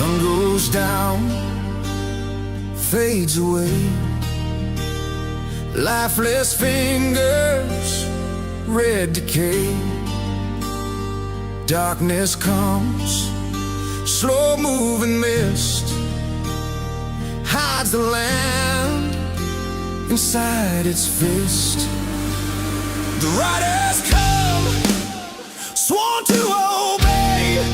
sun goes down, fades away. Lifeless fingers, red decay. Darkness comes, slow-moving mist hides the land inside its fist. The riders come, sworn to obey,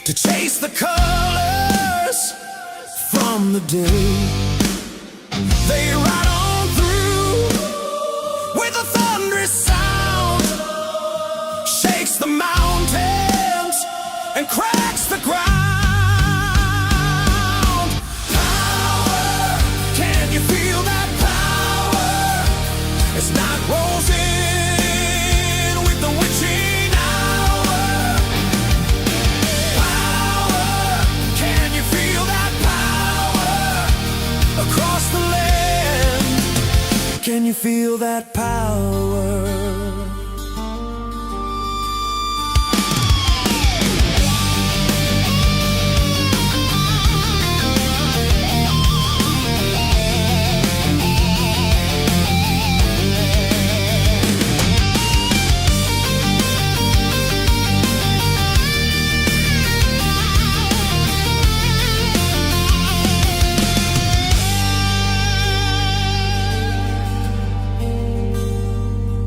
to chase the colors from the day. They ride on through with a thunderous sound, shakes the mountains and cracks the ground. Power, can you feel that power? As night rolls in with the witching hour. Power, can you feel that power across the land? Can you feel that power?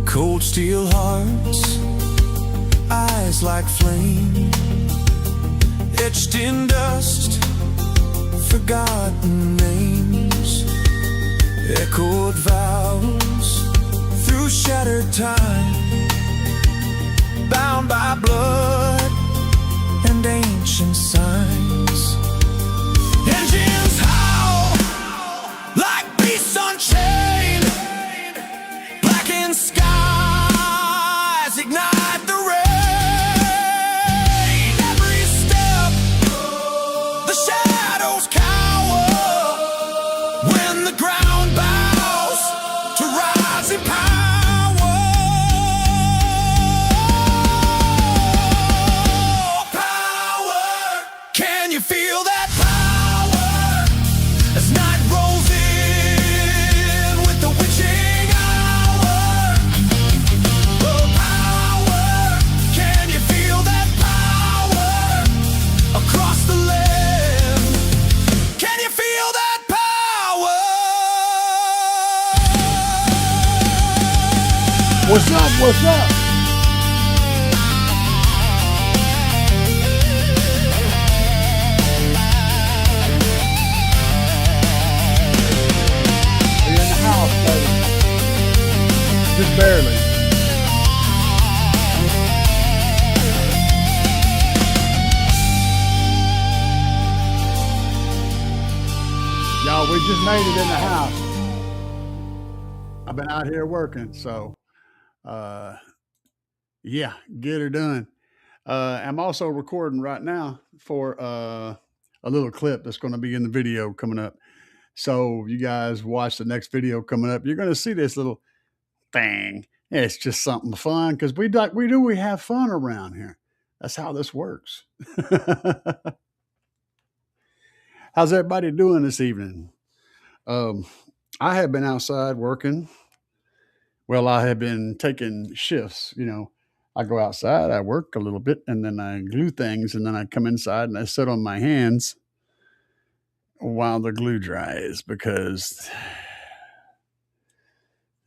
Cold steel hearts, eyes like flame, etched in dust, forgotten names, echoed vows through shattered time, bound by blood and ancient signs. Engines howl like beasts unchained, blackened skies ignite the rain. Every step, the shadows cower when the ground bows to rise in power. Power, can you feel that power? As night rolls in with the witching hour. Oh, power, can you feel that power across the land? Can you feel that power? What's up? What's up? You're in the house, baby. Just barely. Y'all, we just made it in the house. I've been out here working, so yeah, get her done. I'm also recording right now for a little clip that's going to be in the video coming up. So you guys watch the next video coming up. You're going to see this little thing. It's just something fun because we have fun around here. That's how this works. How's everybody doing this evening? I have been outside working. Well, I have been taking shifts. I go outside, I work a little bit, and then I glue things, and then I come inside and I sit on my hands while the glue dries because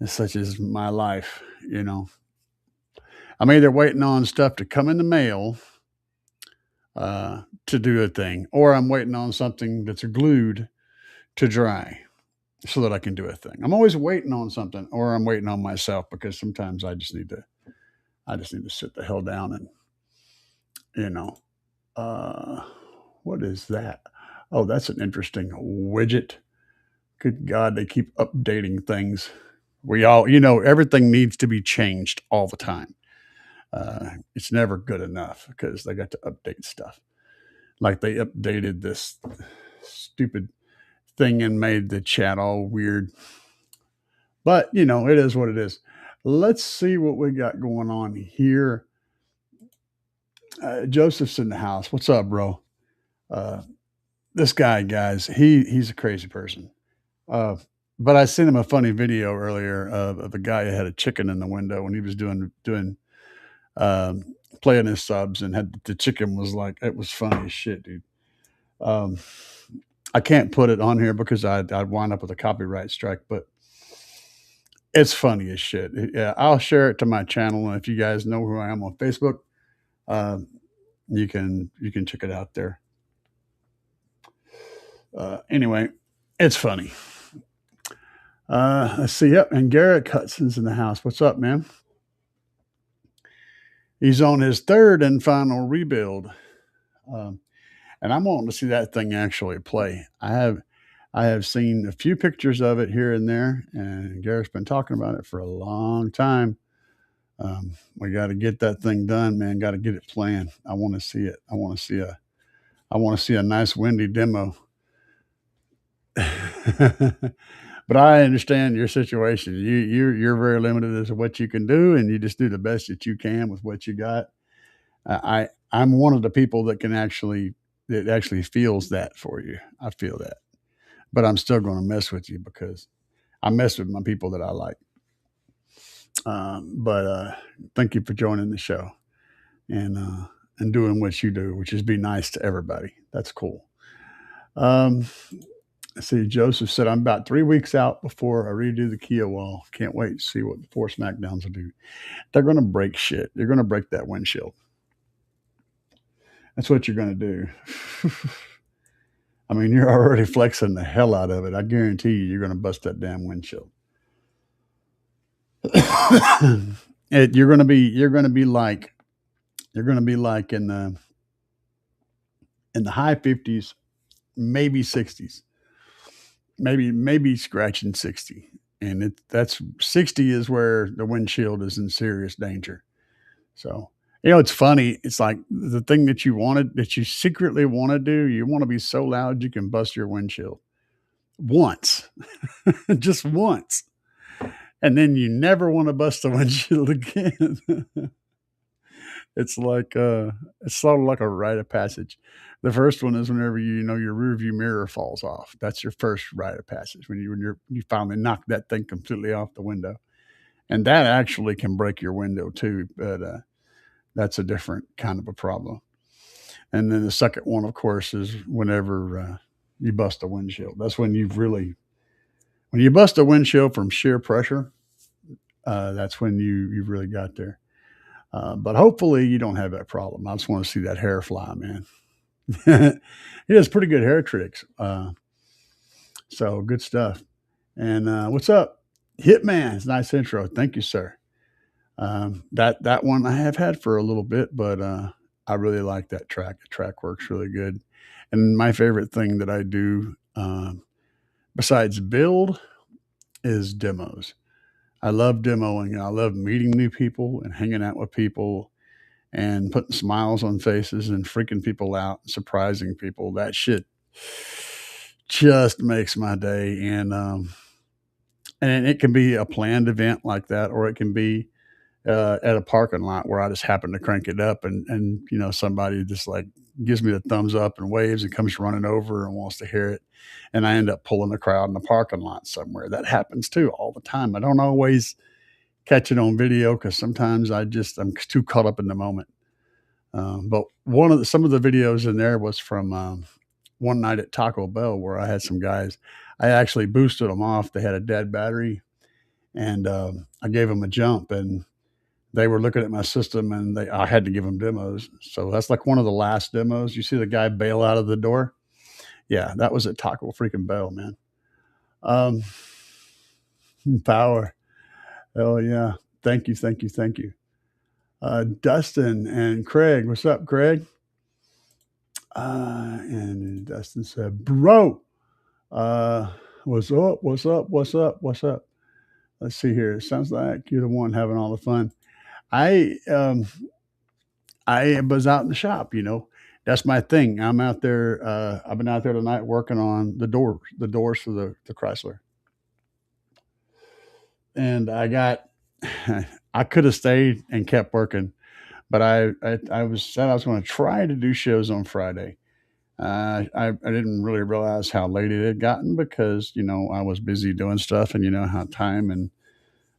such is my life. I'm either waiting on stuff to come in the mail to do a thing, or I'm waiting on something that's glued to dry so that I can do a thing. I'm always waiting on something, or I'm waiting on myself because sometimes I just need to sit the hell down and, what is that? Oh, that's an interesting widget. Good God, they keep updating things. We all, everything needs to be changed all the time. It's never good enough because they got to update stuff. Like they updated this stupid thing and made the chat all weird. But, it is what it is. Let's see what we got going on here. Joseph's in the house. What's up, bro? Uh, this guy, guys, he's a crazy person. Uh, but I sent him a funny video earlier of a guy who had a chicken in the window when he was doing um, playing his subs, and had the chicken was like, it was funny as shit, dude. Um, I can't put it on here because I'd wind up with a copyright strike, but it's funny as shit. Yeah, I'll share it to my channel, and if you guys know who I am on Facebook, uh, you can check it out there. Anyway, it's funny. Let's see. Yep, and Garrett Hudson's in the house. What's up, man? He's on his third and final rebuild, um, and I'm wanting to see that thing actually play. I have seen a few pictures of it here and there, and Garrett's been talking about it for a long time. We got to get that thing done, man. Got to get it playing. I want to see it. I want to see a nice windy demo. But I understand your situation. You're very limited as to what you can do, and you just do the best that you can with what you got. I'm one of the people that actually feels that for you. I feel that, but I'm still going to mess with you because I mess with my people that I like. But thank you for joining the show and doing what you do, which is be nice to everybody. That's cool. Um, see, Joseph said, I'm about 3 weeks out before I redo the Kia wall. Can't wait to see what the 4 SmackDowns will do. They're going to break shit. They're going to break that windshield. That's what you're going to do. I mean, you're already flexing the hell out of it. I guarantee you're going to bust that damn windshield. You're going to be like in the high 50s, maybe 60s, maybe scratching 60, and that's 60 is where the windshield is in serious danger. So it's funny. It's like the thing that you secretly want to do. You want to be so loud you can bust your windshield once, just once, and then you never want to bust the windshield again. It's sort of like a rite of passage. The first one is whenever your rear view mirror falls off. That's your first rite of passage when you finally knock that thing completely off the window, and that actually can break your window too. But that's a different kind of a problem. And then the second one, of course, is whenever you bust a windshield. That's when when you bust a windshield from sheer pressure. That's when you've really got there. But hopefully you don't have that problem. I just want to see that hair fly, man. He has pretty good hair tricks. So good stuff. And what's up? Hitman. It's a nice intro. Thank you, sir. That one I have had for a little bit, but I really like that track. The track works really good. And my favorite thing that I do besides build is demos. I love demoing. I love meeting new people and hanging out with people and putting smiles on faces and freaking people out, surprising people. That shit just makes my day. And it can be a planned event like that, or it can be at a parking lot where I just happen to crank it up, and somebody just like gives me the thumbs up and waves and comes running over and wants to hear it, and I end up pulling the crowd in the parking lot somewhere. That happens too all the time. I don't always catch it on video because sometimes I'm too caught up in the moment. But some of the videos in there was from one night at Taco Bell where I had some guys. I actually boosted them off. They had a dead battery, and I gave them a jump, and they were looking at my system, and I had to give them demos. So that's like one of the last demos. You see the guy bail out of the door? Yeah, that was at Taco freaking Bell, man. Um, Power. Oh yeah. Thank you. Thank you. Thank you. Dustin and Craig. What's up, Craig? And Dustin said, bro, what's up? What's up? What's up? What's up? Let's see here. It sounds like you're the one having all the fun. I was out in the shop, That's my thing. I'm out there. I've been out there tonight working on the doors for the Chrysler. And I could have stayed and kept working, but I said I was going to try to do shows on Friday. I didn't really realize how late it had gotten because I was busy doing stuff, and you know how time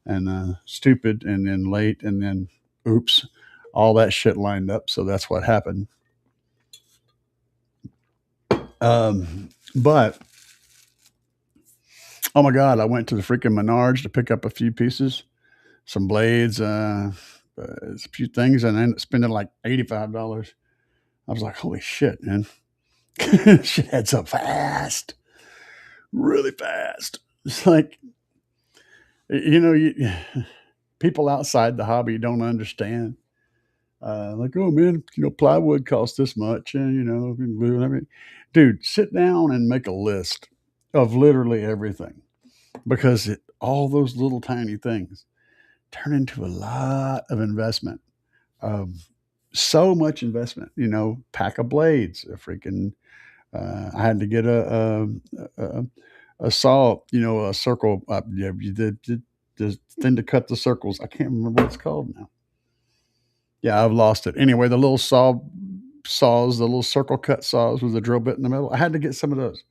and stupid, and then late, and then oops, all that shit lined up. So that's what happened. But oh my god, I went to the freaking Menards to pick up a few pieces, some blades, a few things, and I ended up spending like $85. I was like, holy shit, man. Shit adds up fast, really fast. It's like, you know, you, people outside the hobby don't understand. Like, oh man, plywood costs this much, and glue and everything. Dude, sit down and make a list of literally everything, because all those little tiny things turn into a lot of investment. So much investment. Pack of blades, a freaking. I had to get a saw, a circle. Yeah, the thing to cut the circles. I can't remember what it's called now. Yeah, I've lost it. Anyway, the little saws, the little circle cut saws with the drill bit in the middle. I had to get some of those.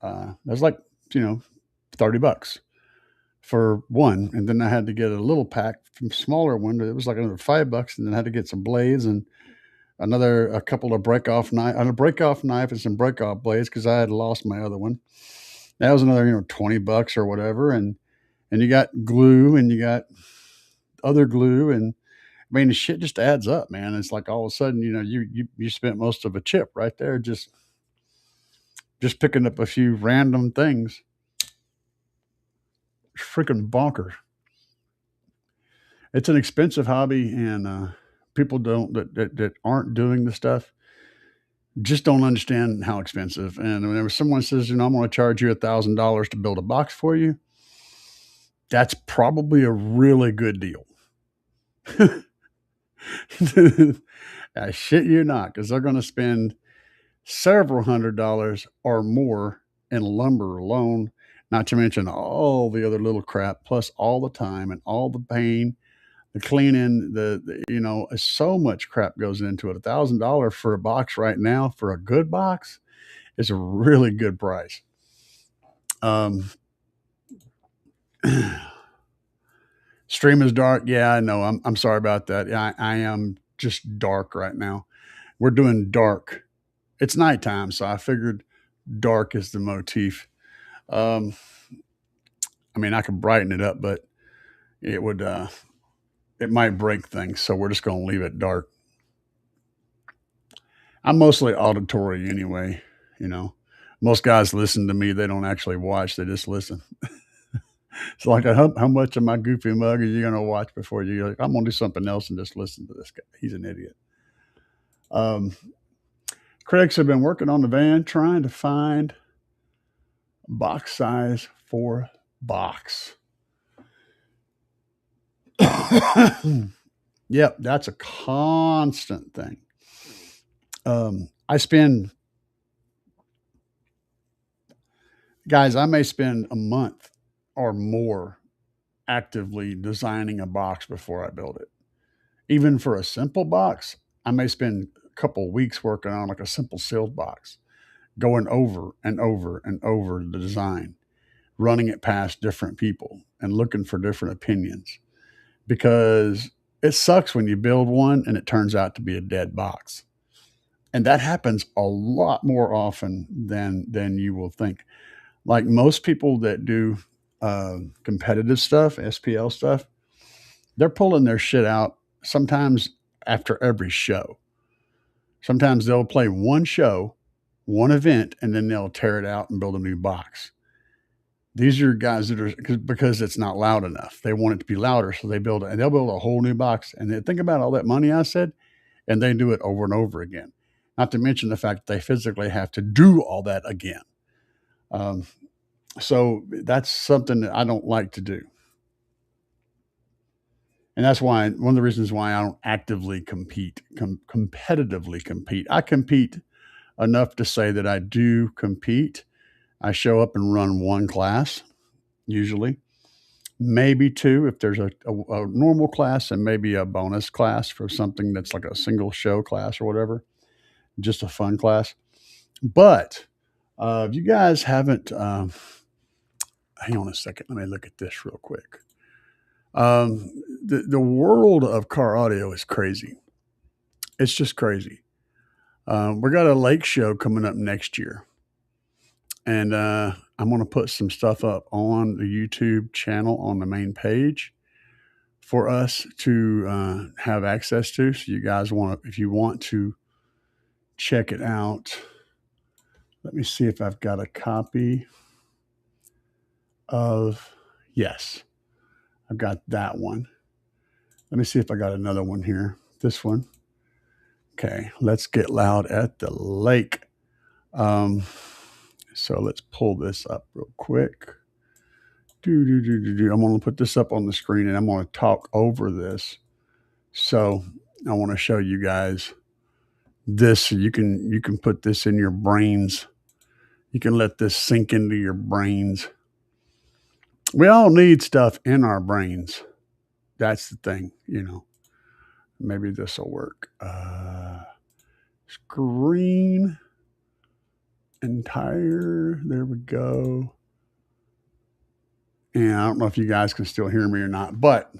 It was like, $30 for one. And then I had to get a little pack from smaller one. It was like another $5. And then I had to get some blades and a couple of break off knife and some break off blades, because I had lost my other one. That was another, $20 or whatever. And you got glue, and you got other glue, and I mean, the shit just adds up, man. It's like all of a sudden, you spent most of a chip right there just picking up a few random things. It's freaking bonkers. It's an expensive hobby, and people that aren't doing the stuff just don't understand how expensive. And whenever someone says, I'm going to charge you $1,000 to build a box for you, that's probably a really good deal. I shit you not, because they're going to spend several $100s or more in lumber alone, not to mention all the other little crap, plus all the time and all the pain, the cleaning, so much crap goes into it. $1,000 for a box right now, for a good box, is a really good price. Stream is dark. Yeah, I know. I'm sorry about that. I am just dark right now. We're doing dark. It's nighttime, so I figured dark is the motif. I mean, I could brighten it up, but it would it might break things, so we're just going to leave it dark. I'm mostly auditory anyway. Most guys listen to me. They don't actually watch. They just listen. It's like, how much of my goofy mug are you going to watch before you're like, I'm going to do something else and just listen to this guy. He's an idiot. Critics have been working on the van, trying to find box size for box. Yep, that's a constant thing. I may spend a month or more actively designing a box before I build it. Even for a simple box, I may spend a couple weeks working on like a simple sealed box, going over and over and over the design, running it past different people and looking for different opinions, because it sucks when you build one and it turns out to be a dead box. And that happens a lot more often than you will think. Like most people that do competitive stuff, SPL stuff, they're pulling their shit out sometimes after every show. Sometimes they'll play one show, one event, and then they'll tear it out and build a new box. These are guys that are, because it's not loud enough. They want it to be louder, so they'll build a whole new box. And they think about all that money I said, and they do it over and over again. Not to mention the fact that they physically have to do all that again. So that's something that I don't like to do. And that's why, one of the reasons why I don't actively competitively compete. I compete enough to say that I do compete. I show up and run one class, usually, maybe two if there's a normal class, and maybe a bonus class for something that's like a single show class or whatever. just a fun class. But if you guys haven't, hang on a second, let me look at this real quick. The world of car audio is crazy. It's just crazy. We got a lake show coming up next year, and I'm going to put some stuff up on the YouTube channel on the main page for us to have access to. So you guys want to, if you want to check it out, let me see if I've got a copy of, yes, I've got that one. Let me see if I got another one here. This one. Okay, let's get loud at the lake. So let's pull this up real quick. I'm going to put this up on the screen and I'm going to talk over this. So I want to show you guys this. So you can put this in your brains. You can let this sink into your brains. We all need stuff in our brains. That's the thing, you know. Maybe this will work. Screen entire. There we go. And I don't know if you guys can still hear me or not, but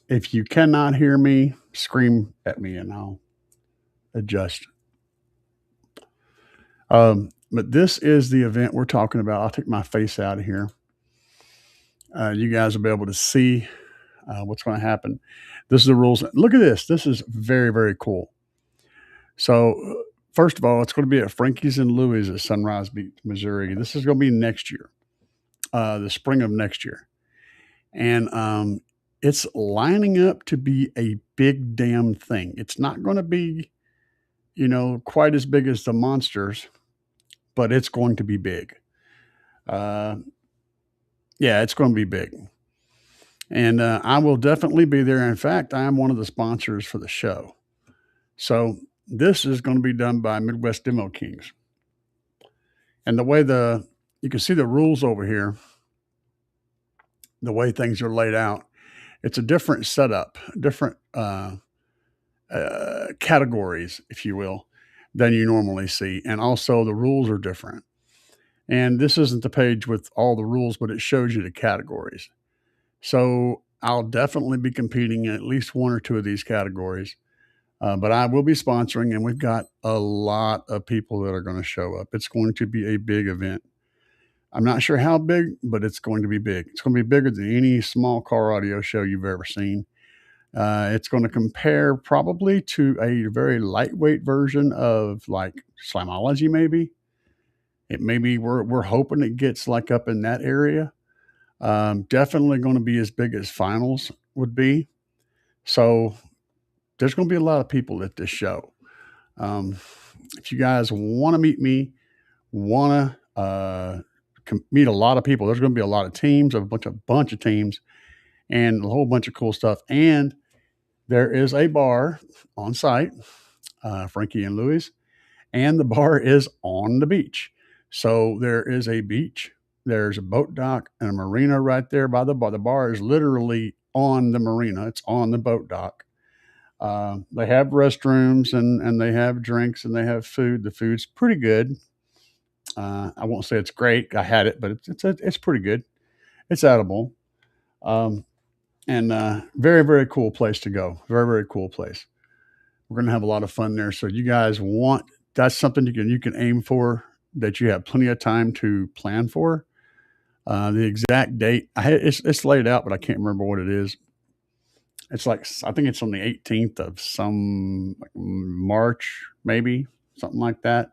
if you cannot hear me, scream at me and I'll adjust. But this is the event we're talking about. I'll take my face out of here. You guys will be able to see what's going to happen. This is the rules. Look at this. This is very, very cool. So first of all, it's going to be at Frankie's and Louie's at Sunrise Beach, Missouri. This is going to be next year, the spring of next year. And it's lining up to be a big damn thing. It's not going to be, you know, quite as big as the monsters, but it's going to be big. Yeah, it's going to be big. And I will definitely be there. In fact, I am one of the sponsors for the show. So this is going to be done by Midwest Demo Kings. And the way you can see the rules over here, the way things are laid out, it's a different setup, different categories, if you will, than you normally see. And also the rules are different. And this isn't the page with all the rules, but it shows you the categories. So I'll definitely be competing in at least one or two of these categories. But I will be sponsoring, and we've got a lot of people that are going to show up. It's going to be a big event. I'm not sure how big, but it's going to be big. It's going to be bigger than any small car audio show you've ever seen. It's going to compare probably to a very lightweight version of like Slamology, maybe. It maybe we're hoping it gets like up in that area. Definitely going to be as big as finals would be. So there's going to be a lot of people at this show. If you guys want to meet me, want to meet a lot of people, there's going to be a lot of teams, a bunch of teams, and a whole bunch of cool stuff. And there is a bar on site, Frankie and Louie's, and the bar is on the beach. So there is a beach, there's a boat dock and a marina right there by the bar. The bar is literally on the marina. It's on the boat dock. They have restrooms and they have drinks and they have food. The food's pretty good. I won't say it's great. I had it, but it's pretty good. It's edible. And very, very cool place to go. Very, very cool place. We're going to have a lot of fun there. So you guys that's something you can aim for, that you have plenty of time to plan for. The exact date, it's laid out, but I can't remember what it is. It's like, I think it's on the 18th of some March, maybe something like that.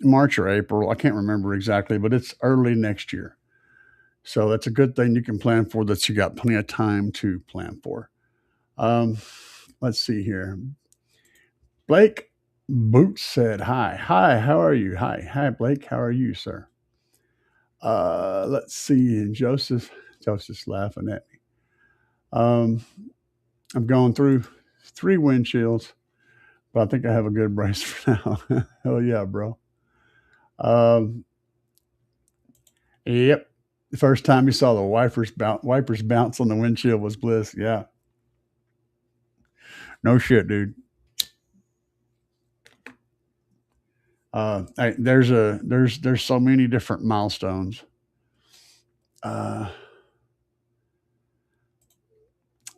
March or April. I can't remember exactly, but it's early next year. So that's a good thing you can plan for, that you got plenty of time to plan for. Let's see here. Blake Boots said, hi, how are you? Hi, Blake. How are you, sir? Let's see. And Joseph's laughing at me. I'm going through 3 windshields, but I think I have a good brace for now. Hell yeah, bro. Yep. The first time you saw the wipers bounce on the windshield was bliss. Yeah. No shit, dude. There's so many different milestones. Uh,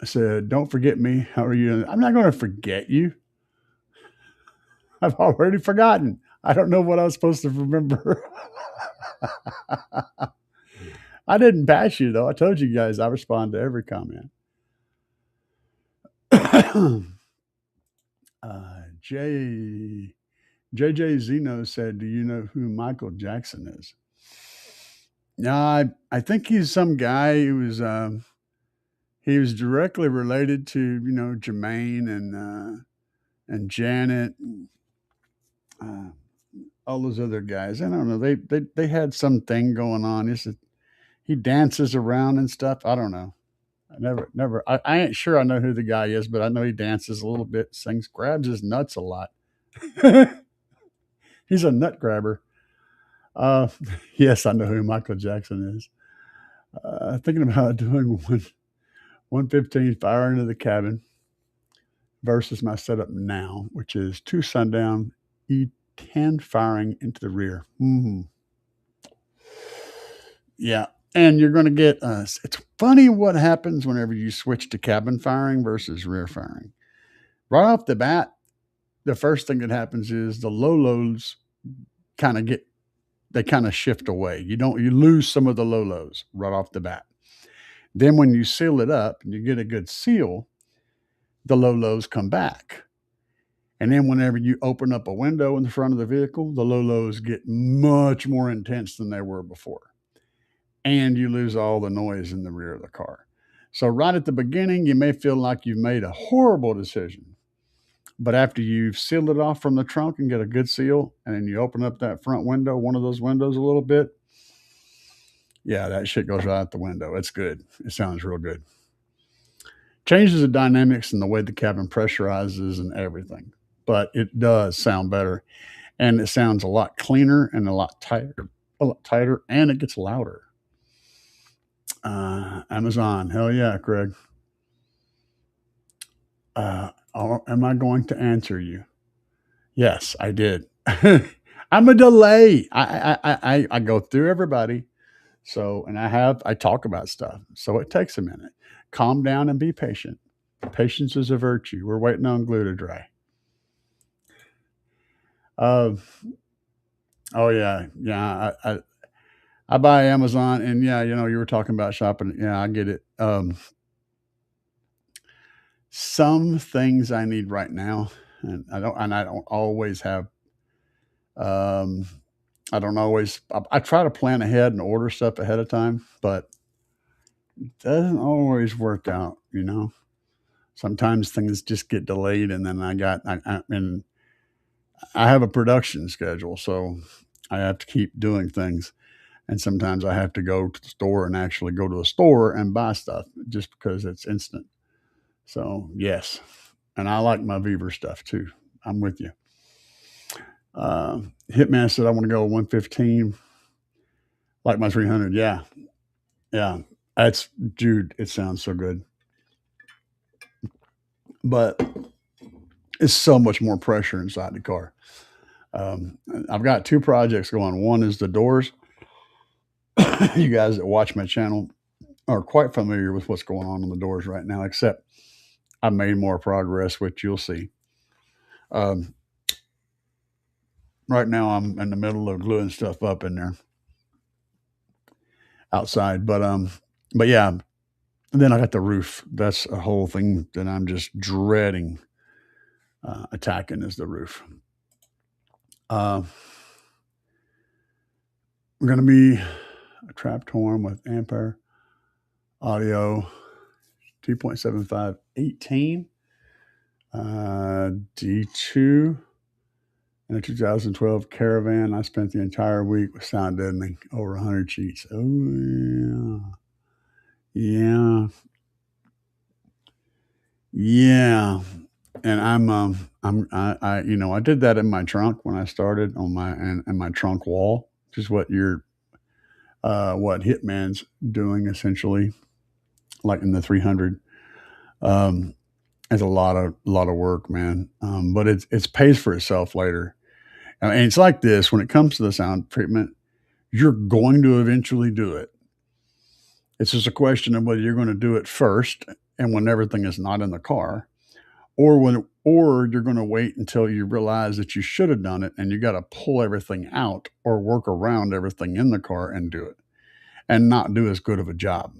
I said, "Don't forget me. How are you?" I'm not going to forget you. I've already forgotten. I don't know what I was supposed to remember. I didn't bash you though. I told you guys I respond to every comment. J JJ Zeno said, "Do you know who Michael Jackson is?" No, I think he's some guy who was he was directly related to Jermaine and Janet, uh, all those other guys. I don't know. They had some thing going on. He dances around and stuff. I don't know. I ain't sure I know who the guy is, but I know he dances a little bit, sings, grabs his nuts a lot. He's a nut grabber. Uh, yes, I know who Michael Jackson is. Thinking about doing 115 fire into the cabin versus my setup now, which is 2 sundown, E10 firing into the rear. Yeah. And you're going to get, it's funny what happens whenever you switch to cabin firing versus rear firing. Right off the bat, the first thing that happens is the low lows kind of shift away. You lose some of the low lows right off the bat. Then when you seal it up and you get a good seal, the low lows come back. And then whenever you open up a window in the front of the vehicle, the low lows get much more intense than they were before. And you lose all the noise in the rear of the car. So right at the beginning, you may feel like you've made a horrible decision. But after you've sealed it off from the trunk and get a good seal, and then you open up that front window, one of those windows a little bit, yeah, that shit goes right out the window. It's good. It sounds real good. Changes the dynamics and the way the cabin pressurizes and everything. But it does sound better. And it sounds a lot cleaner and a lot tighter, and it gets louder. Amazon, hell yeah, Craig. Am I going to answer you? Yes, I did. I'm a delay. I go through everybody. So, and I talk about stuff. So it takes a minute. Calm down and be patient. Patience is a virtue. We're waiting on glue to dry. Oh yeah. Yeah. I buy Amazon, and yeah, you were talking about shopping. Yeah, I get it. Some things I need right now, and I don't always have. Um, I don't always. I try to plan ahead and order stuff ahead of time, but it doesn't always work out. Sometimes things just get delayed, and then and I have a production schedule, so I have to keep doing things. And sometimes I have to go to the store and actually go to a store and buy stuff just because it's instant. So yes, and I like my Beaver stuff too. I'm with you. Hitman said I want to go 115, like my 300. Yeah, yeah. That's Jude. It sounds so good, but it's so much more pressure inside the car. I've got 2 projects going. One is the doors. You guys that watch my channel are quite familiar with what's going on the doors right now, except I made more progress, which you'll see. Right now I'm in the middle of gluing stuff up in there outside, but yeah. And then I got the roof. That's a whole thing that I'm just dreading attacking is the roof. We're going to be a trapped horn with Ampere audio 2.75 18 D2 and a 2012 Caravan. I spent the entire week with sound deadening, over 100 sheets. Oh yeah. And I did that in my trunk when I started on my trunk wall, which is what what Hitman's doing essentially, like in the 300. It's a lot of work, man. But it's pays for itself later. And it's like this when it comes to the sound treatment, you're going to eventually do it. It's just a question of whether you're going to do it first and when everything is not in the car, or you're going to wait until you realize that you should have done it and you got to pull everything out or work around everything in the car and do it and not do as good of a job.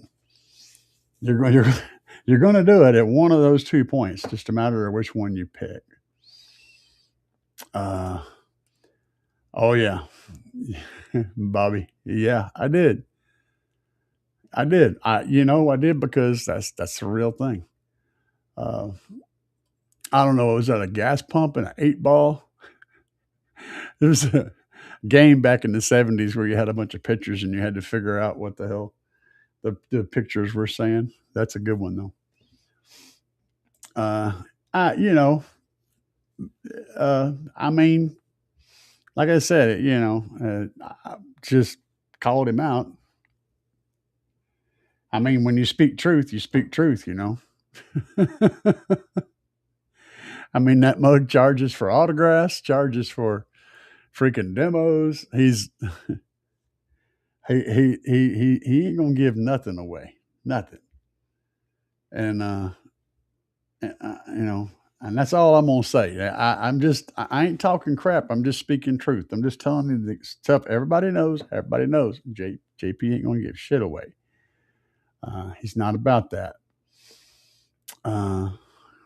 You're going you're going to do it at one of those 2 points, just a matter of which one you pick. Oh yeah, Bobby. Yeah, I did. I did. I did because that's the real thing. Uh, I don't know. Was that a gas pump and an 8 ball? There was a game back in the 70s where you had a bunch of pictures and you had to figure out what the hell the pictures were saying. That's a good one though. Uh, I you know, I mean, like I said, I just called him out. I mean, when you speak truth, you speak truth. I mean, that mug charges for autographs, charges for freaking demos. He ain't gonna give nothing away, nothing. And and that's all I'm gonna say. I ain't talking crap. I'm just speaking truth. I'm just telling you the stuff everybody knows. Everybody knows. JP ain't gonna give shit away. He's not about that,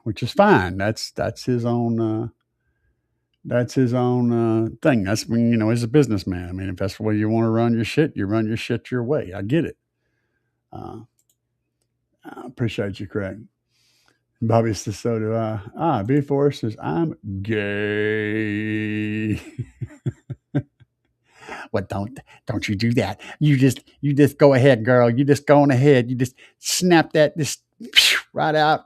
which is fine. That's his own. That's his own thing. That's when he's a businessman. I mean, if that's the way you want to run your shit, you run your shit your way. I get it. Uh, I appreciate you, Craig. Bobby says, so do I. B Force says, I'm gay. Well, don't you do that. You just go ahead, girl. You just go on ahead. You just snap that just right out,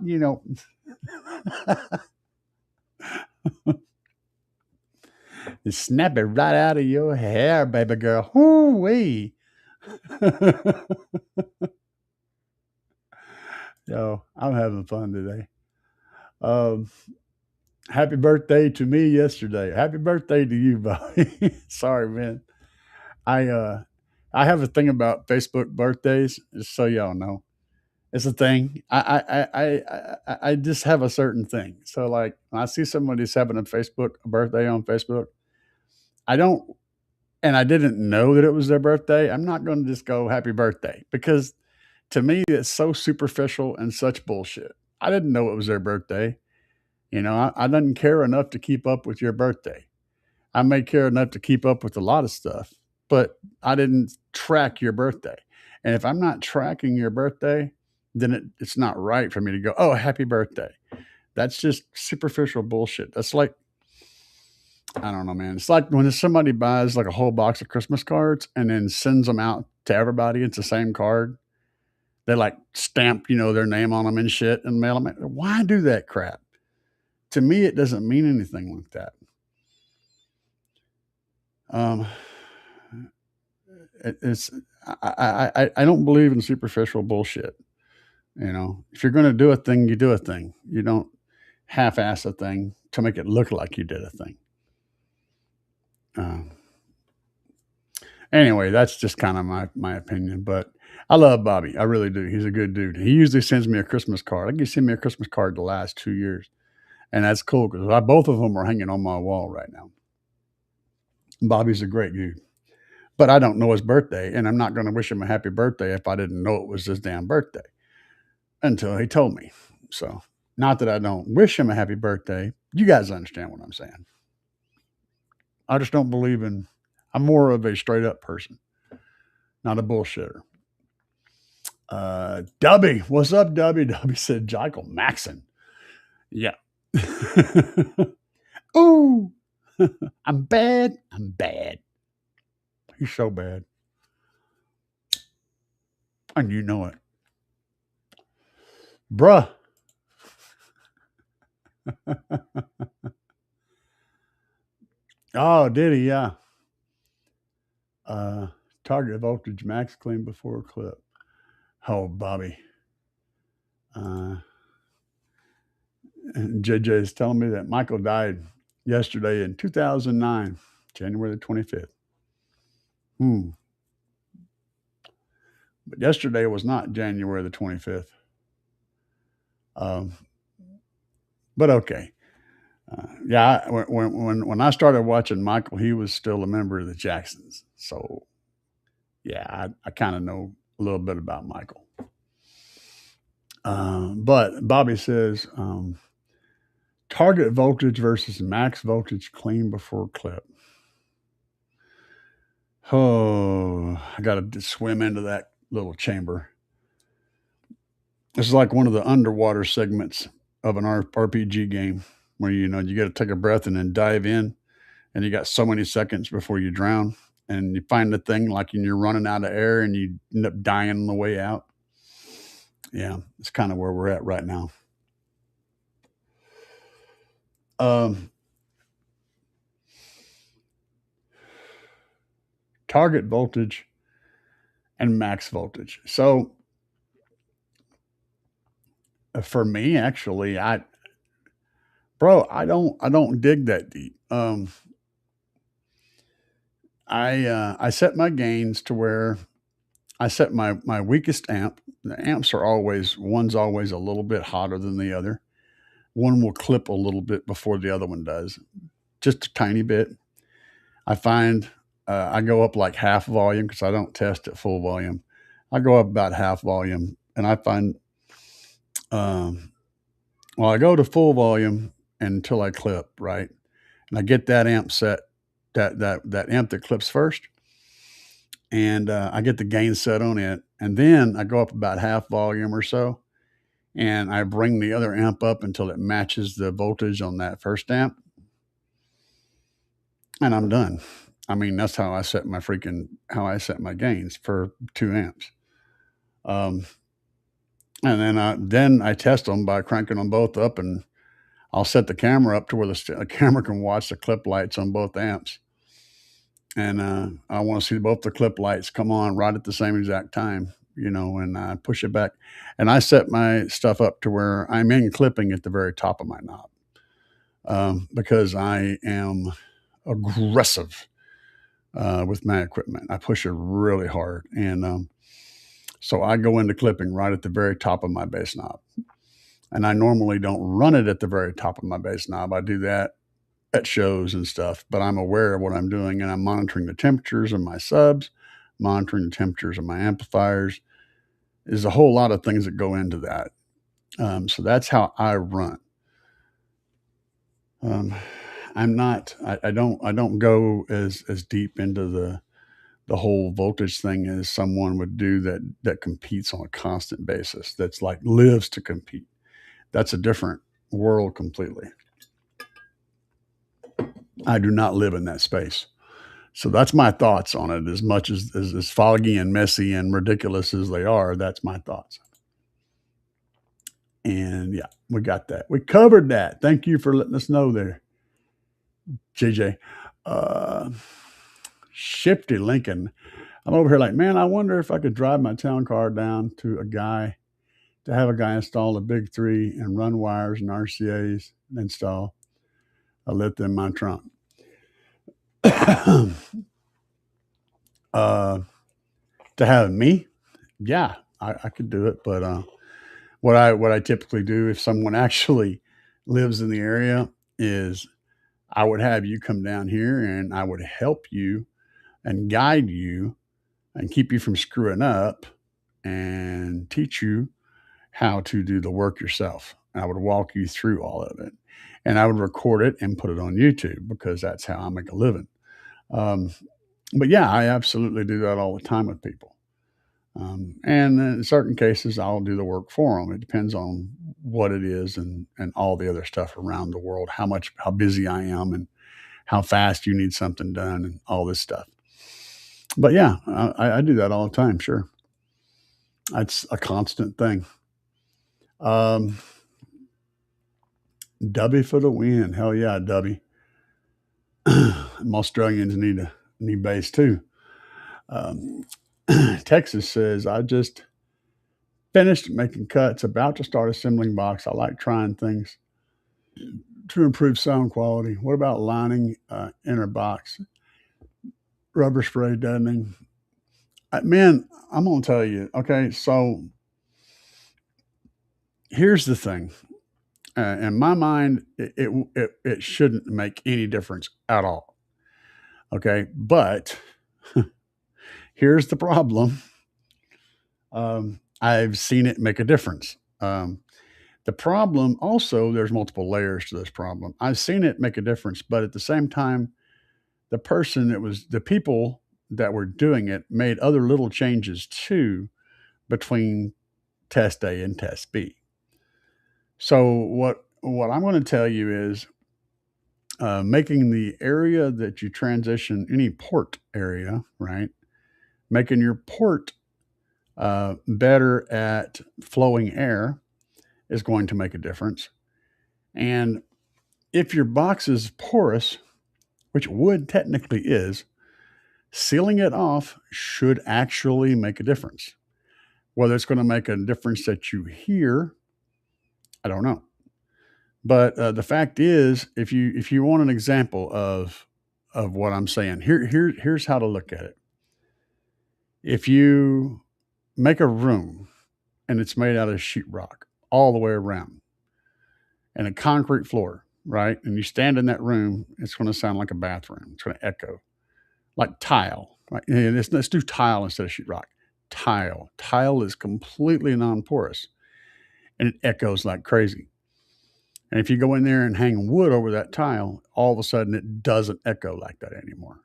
Just snap it right out of your hair, baby girl. Whoo-wee. Yo, I'm having fun today. Um, Happy birthday to me yesterday. Happy birthday to you, Bobby. Sorry, man. I uh I have a thing about Facebook birthdays, just so y'all know. It's a thing. I just have a certain thing. So like when I see somebody's having a birthday on Facebook, I don't and I didn't know that it was their birthday, I'm not going to just go happy birthday because to me it's so superficial and such bullshit. I didn't know it was their birthday. I didn't care enough to keep up with your birthday. I may care enough to keep up with a lot of stuff, but I didn't track your birthday. And if I'm not tracking your birthday, then it's not right for me to go, oh, happy birthday. That's just superficial bullshit. That's like, I don't know, man. It's like when somebody buys like a whole box of Christmas cards and then sends them out to everybody. It's the same card. They like stamp, their name on them and shit and mail them. Why do that crap? To me, it doesn't mean anything like that. Um, it's I don't believe in superficial bullshit. If you're going to do a thing, you do a thing. You don't half-ass a thing to make it look like you did a thing. Anyway, that's just kind of my opinion. But I love Bobby. I really do. He's a good dude. He usually sends me a Christmas card. I think he sent me a Christmas card the last 2 years, and that's cool because both of them are hanging on my wall right now. Bobby's a great dude. But I don't know his birthday, and I'm not going to wish him a happy birthday if I didn't know it was his damn birthday until he told me. So, not that I don't wish him a happy birthday. You guys understand what I'm saying. I just don't believe I'm more of a straight up person, not a bullshitter. Dubby, what's up, Dubby? Dubby said, Michael Maxon. Yeah. Ooh, I'm bad. I'm bad. He's so bad. And you know it. Bruh. Oh, did he? Yeah. Target voltage max clean before clip. Oh, Bobby. JJ is telling me that Michael died yesterday in 2009. January the 25th. But yesterday was not January the 25th. But okay. Yeah, when I started watching Michael, he was still a member of the Jacksons. So, yeah, I kind of know a little bit about Michael. But Bobby says target voltage versus max voltage clean before clip. Oh, I got to swim into that little chamber. This is like one of the underwater segments of an RPG game where, you got to take a breath and then dive in, and you got so many seconds before you drown, and you find the thing like you're running out of air and you end up dying on the way out. Yeah, it's kind of where we're at right now. Target voltage and max voltage. So for me, actually, I don't dig that deep. I set my gains to where I set my weakest amp. The amps are one's always a little bit hotter than the other. One will clip a little bit before the other one does, just a tiny bit. I find I go up like half volume because I don't test at full volume. I go up about half volume, and I find, I go to full volume until I clip, right? And I get that amp set, that amp that clips first, and I get the gain set on it, and then I go up about half volume or so, and I bring the other amp up until it matches the voltage on that first amp, and I'm done. I mean, that's how I set my gains for 2 amps. And then I test them by cranking them both up, and I'll set the camera up to where the camera can watch the clip lights on both amps. And I want to see both the clip lights come on right at the same exact time, and I push it back. And I set my stuff up to where I'm in clipping at the very top of my knob, because I am aggressive with my equipment. I push it really hard. And so I go into clipping right at the very top of my bass knob. And I normally don't run it at the very top of my bass knob. I do that at shows and stuff, but I'm aware of what I'm doing, and I'm monitoring the temperatures of my subs, monitoring the temperatures of my amplifiers. There's a whole lot of things that go into that. So that's how I run. I don't go as deep into the whole voltage thing as someone would do that competes on a constant basis. That's like lives to compete. That's a different world completely. I do not live in that space. So that's my thoughts on it. As much as foggy and messy and ridiculous as they are, that's my thoughts. And yeah, we got that. We covered that. Thank you for letting us know there, JJ. Shifty Lincoln. I'm over here like, man, I wonder if I could drive my town car down to have a guy install a Big 3 and run wires and RCAs and install a lithium in my trunk. To have me, yeah, I could do it. But what I typically do if someone actually lives in the area is I would have you come down here and I would help you and guide you and keep you from screwing up and teach you how to do the work yourself. And I would walk you through all of it, and I would record it and put it on YouTube because that's how I make a living. But yeah, I absolutely do that all the time with people. And in certain cases, I'll do the work for them. It depends on what it is and all the other stuff around the world, how busy I am and how fast you need something done and all this stuff. But yeah, I do that all the time. Sure. That's a constant thing. Dubby for the win. Hell yeah, Dubby. Australians need bass too. Texas says, I just finished making cuts, about to start assembling box. I like trying things to improve sound quality. What about lining inner box? rubber spray, doesn't he? Man, I'm gonna tell you. Okay, so here's the thing. In my mind, it shouldn't make any difference at all. Okay, but here's the problem. I've seen it make a difference. The problem also, there's multiple layers to this problem. I've seen it make a difference, but at the same time, the people that were doing it made other little changes too between test A and test B. So what I'm going to tell you is making the area that you transition any port area, right? Making your port better at flowing air is going to make a difference. And if your box is porous, which wood technically is, sealing it off should actually make a difference. Whether it's going to make a difference that you hear, I don't know. But the fact is, if you want an example of what I'm saying, here's how to look at it. If you make a room and it's made out of sheetrock all the way around and a concrete floor, right? And you stand in that room, it's going to sound like a bathroom. It's going to echo like tile. Right? And let's do tile instead of sheetrock. Tile is completely non-porous and it echoes like crazy. And if you go in there and hang wood over that tile, all of a sudden it doesn't echo like that anymore.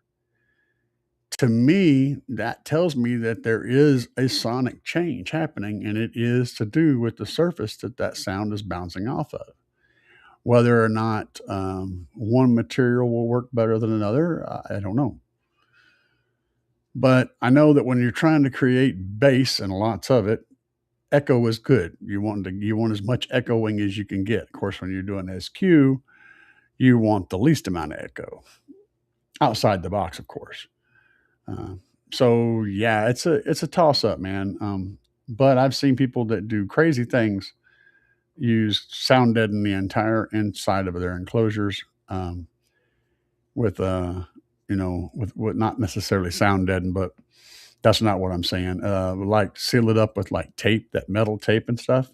To me, that tells me that there is a sonic change happening, and it is to do with the surface that sound is bouncing off of. Whether or not one material will work better than another, I don't know. But I know that when you're trying to create bass and lots of it, echo is good. You want as much echoing as you can get. Of course, when you're doing SQ, you want the least amount of echo outside the box, of course. So yeah, it's a toss up, man. But I've seen people that do crazy things use sound deaden the entire inside of their enclosures with with not necessarily sound deaden, but that's not what I'm saying. Like seal it up with like tape, that metal tape and stuff.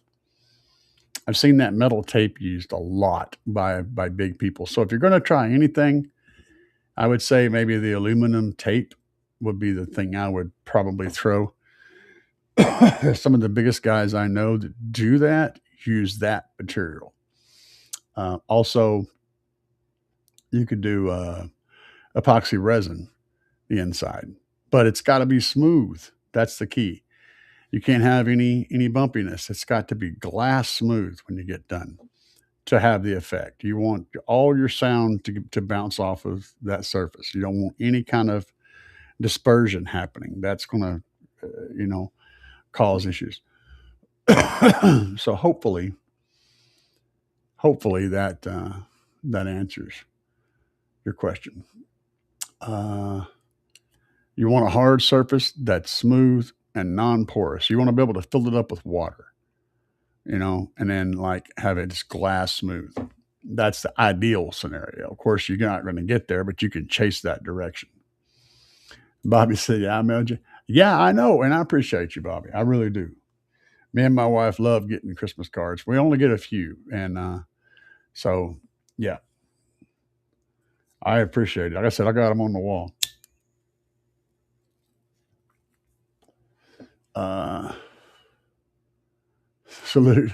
I've seen that metal tape used a lot by big people. So if you're going to try anything, I would say maybe the aluminum tape would be the thing I would probably throw. Some of the biggest guys I know that do that use that material. Also, you could do epoxy resin the inside, but it's got to be smooth. That's the key. You can't have any bumpiness. It's got to be glass smooth when you get done to have the effect. You want all your sound to bounce off of that surface. You don't want any kind of dispersion happening. That's going to, cause issues. So hopefully that answers your question. You want a hard surface that's smooth and non-porous. You want to be able to fill it up with water, and then like have it just glass smooth. That's the ideal scenario. Of course, you're not going to get there, but you can chase that direction. Bobby said, "Yeah, I mailed you." Yeah, I know, and I appreciate you, Bobby. I really do. Me and my wife love getting Christmas cards. We only get a few, and so yeah, I appreciate it. Like I said, I got them on the wall. Salute.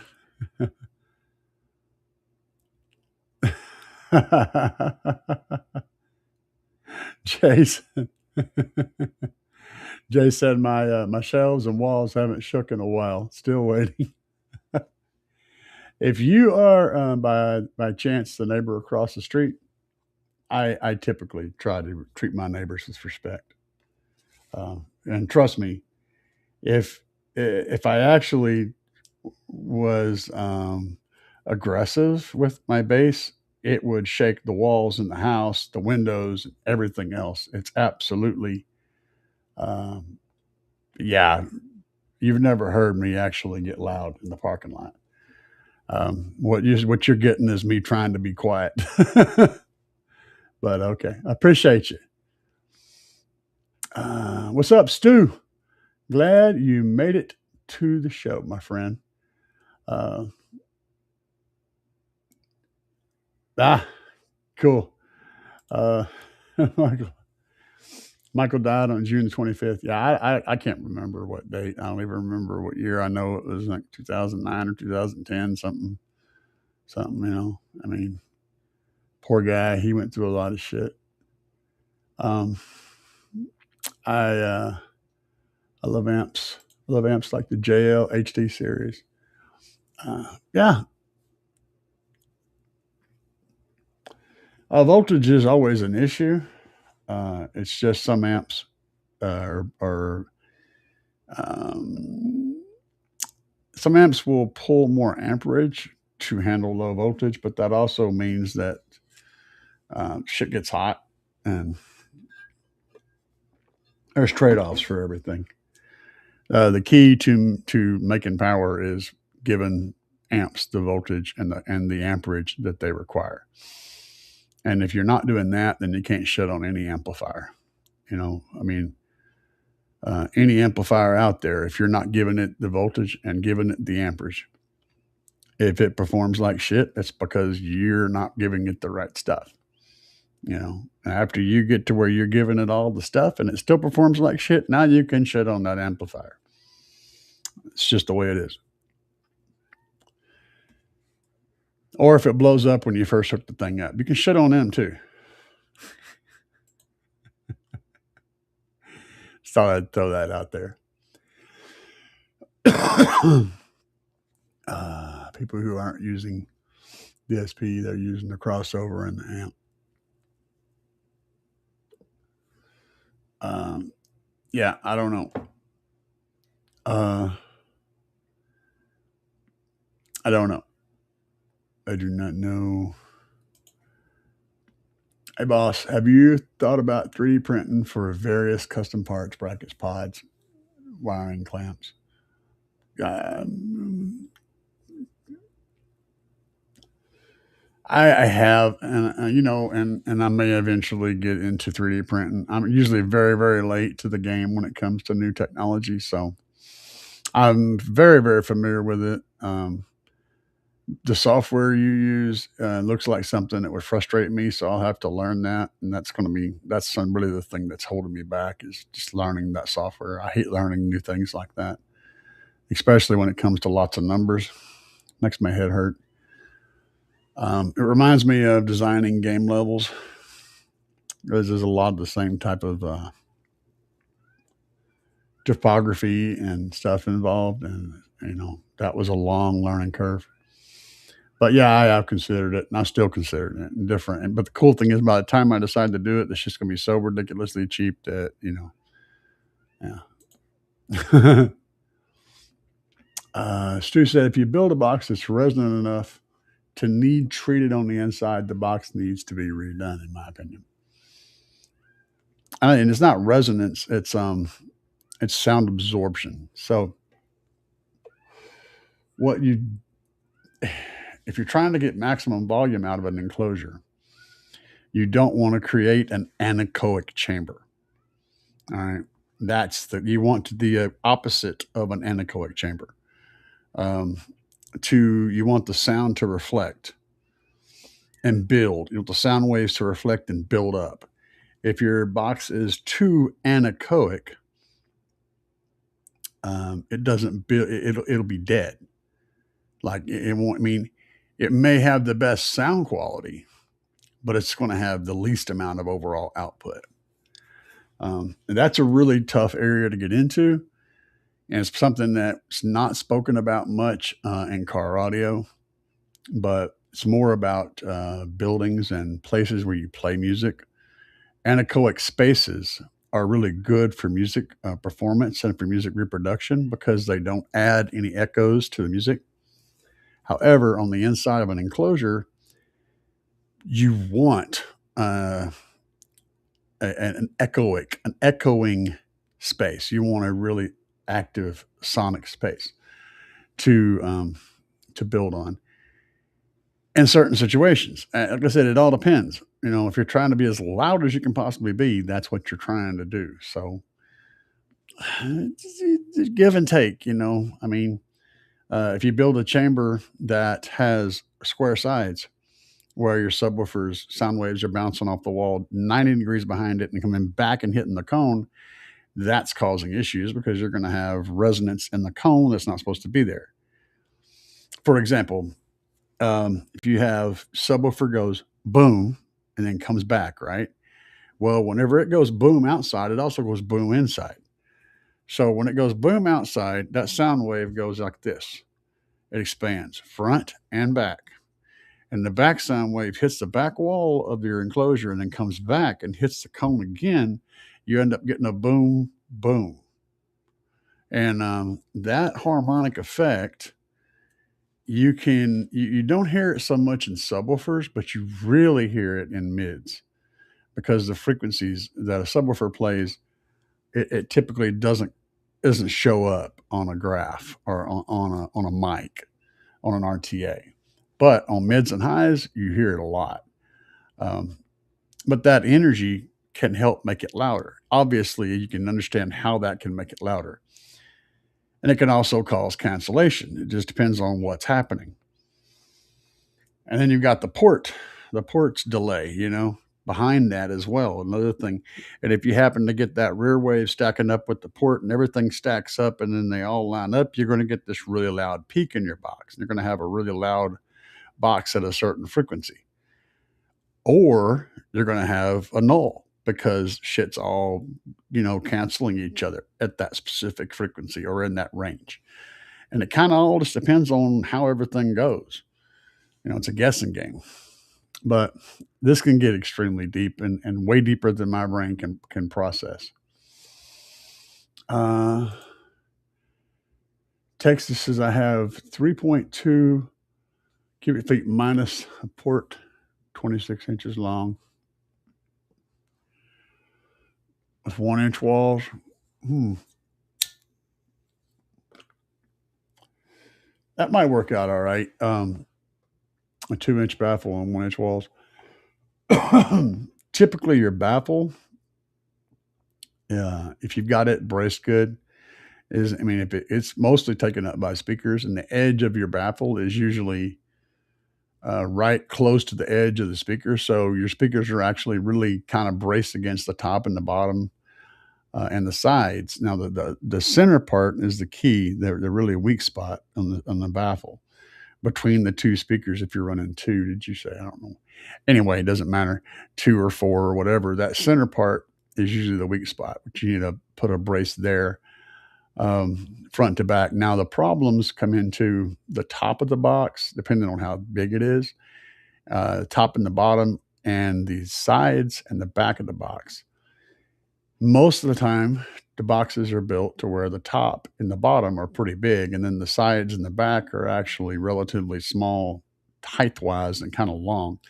Jason. Jay said my shelves and walls haven't shook in a while. Still waiting. If you are by chance the neighbor across the street, I typically try to treat my neighbors with respect. And trust me, if I actually was aggressive with my bass, it would shake the walls in the house, the windows, everything else. It's absolutely, yeah. You've never heard me actually get loud in the parking lot. What you're getting is me trying to be quiet. But okay, I appreciate you. What's up, Stu? Glad you made it to the show, my friend. Uh, ah, cool. Uh, Michael, Michael died on June the 25th. Yeah, I can't remember what date. I don't even remember what year. I know it was like 2009 or 2010, something, I mean, poor guy. He went through a lot of shit. Um, I I love amps. I love amps like the JL HD series. Yeah, voltage is always an issue. It's just some amps are um, some amps will pull more amperage to handle low voltage, but that also means that shit gets hot, and there's trade offs for everything. The key to making power is giving amps the voltage and the amperage that they require. And if you're not doing that, then you can't shit on any amplifier. I mean, any amplifier out there, if you're not giving it the voltage and giving it the amperage, if it performs like shit, that's because you're not giving it the right stuff. After you get to where you're giving it all the stuff and it still performs like shit, now you can shit on that amplifier. It's just the way it is. Or if it blows up when you first hook the thing up, you can shit on them too. Just thought I'd throw that out there. People who aren't using DSP, they're using the crossover and the amp. Yeah, I don't know. I don't know. I do not know. Hey, boss, have you thought about 3D printing for various custom parts, brackets, pods, wiring, clamps? Um, I have, and and I may eventually get into 3D printing. I'm usually very, very late to the game when it comes to new technology, so I'm very, very familiar with it. The software you use looks like something that would frustrate me, so I'll have to learn that, and that's really the thing that's holding me back is just learning that software. I hate learning new things like that, especially when it comes to lots of numbers. Makes my head hurt. It reminds me of designing game levels. There's a lot of the same type of topography and stuff involved, and that was a long learning curve. But yeah, I have considered it, and I still consider it and different. But the cool thing is, by the time I decide to do it, it's just going to be so ridiculously cheap that yeah. Stu said, if you build a box that's resonant enough to need treated on the inside, the box needs to be redone, in my opinion. And it's not resonance; it's sound absorption. So, what you if you're trying to get maximum volume out of an enclosure, you don't want to create an anechoic chamber. All right. You want the opposite of an anechoic chamber. Um, you want the sound to reflect and build. You want the sound waves to reflect and build up. If your box is too anechoic, it doesn't build. It'll be dead. Like it won't. I mean, it may have the best sound quality, but it's going to have the least amount of overall output. And that's a really tough area to get into. And it's something that's not spoken about much in car audio, but it's more about buildings and places where you play music. Anechoic spaces are really good for music performance and for music reproduction because they don't add any echoes to the music. However, on the inside of an enclosure, you want an echoing space. You want a really active sonic space to build on in certain situations. Like I said, it all depends. if you're trying to be as loud as you can possibly be, that's what you're trying to do. So it's give and take. I mean, if you build a chamber that has square sides where your subwoofer's sound waves are bouncing off the wall 90 degrees behind it and coming back and hitting the cone, that's causing issues because you're going to have resonance in the cone that's not supposed to be there. For example, if you have subwoofer goes boom and then comes back, right? Well, whenever it goes boom outside, it also goes boom inside. So when it goes boom outside, that sound wave goes like this. It expands front and back. And the back sound wave hits the back wall of your enclosure and then comes back and hits the cone again. You end up getting a boom, boom. And that harmonic effect, you don't hear it so much in subwoofers, but you really hear it in mids because the frequencies that a subwoofer plays, it typically doesn't show up on a graph or on a mic, on an RTA. But on mids and highs, you hear it a lot. But that energy can help make it louder. Obviously, you can understand how that can make it louder. And it can also cause cancellation. It just depends on what's happening. And then you've got the port's delay, behind that as well. Another thing. And if you happen to get that rear wave stacking up with the port and everything stacks up and then they all line up, you're going to get this really loud peak in your box. You're going to have a really loud box at a certain frequency. Or you're going to have a null because shit's all, canceling each other at that specific frequency or in that range. And it kind of all just depends on how everything goes. It's a guessing game. But this can get extremely deep and way deeper than my brain can process. Texas says I have 3.2 cubic feet minus a port, 26 inches long, with 1-inch walls. That might work out all right. A 2-inch baffle on 1-inch walls. Typically, your baffle, if you've got it braced good, if it's mostly taken up by speakers, and the edge of your baffle is usually right close to the edge of the speaker. So your speakers are actually really kind of braced against the top and the bottom and the sides. Now the center part is the key. They're really a weak spot on the baffle between the two speakers. If you're running two, did you say? I don't know. Anyway, it doesn't matter, 2 or 4 or whatever. That center part is usually the weak spot, but you need to put a brace there, front to back. Now the problems come into the top of the box, depending on how big it is, top and the bottom, and the sides and the back of the box. Most of the time, the boxes are built to where the top and the bottom are pretty big, and then the sides and the back are actually relatively small, height-wise, and kind of long.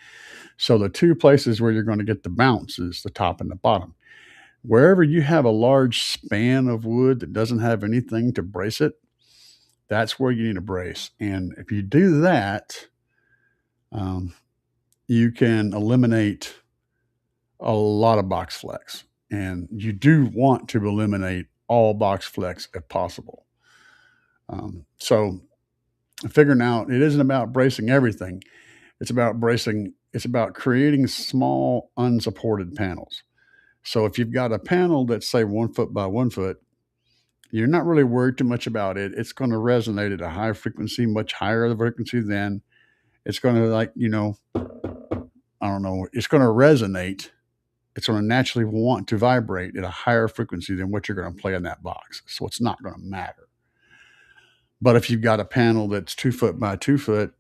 So the two places where you're going to get the bounce is the top and the bottom. Wherever you have a large span of wood that doesn't have anything to brace it, that's where you need a brace. And if you do that, you can eliminate a lot of box flex. And you do want to eliminate all box flex if possible. So figuring out, it isn't about bracing everything. It's about creating small unsupported panels. So if you've got a panel that's, say, 1 foot by 1 foot, you're not really worried too much about it. It's going to resonate at a high frequency, much higher the frequency than it's going to, it's going to resonate. It's going to naturally want to vibrate at a higher frequency than what you're going to play in that box. So it's not going to matter. But if you've got a panel that's 2 foot by 2 foot,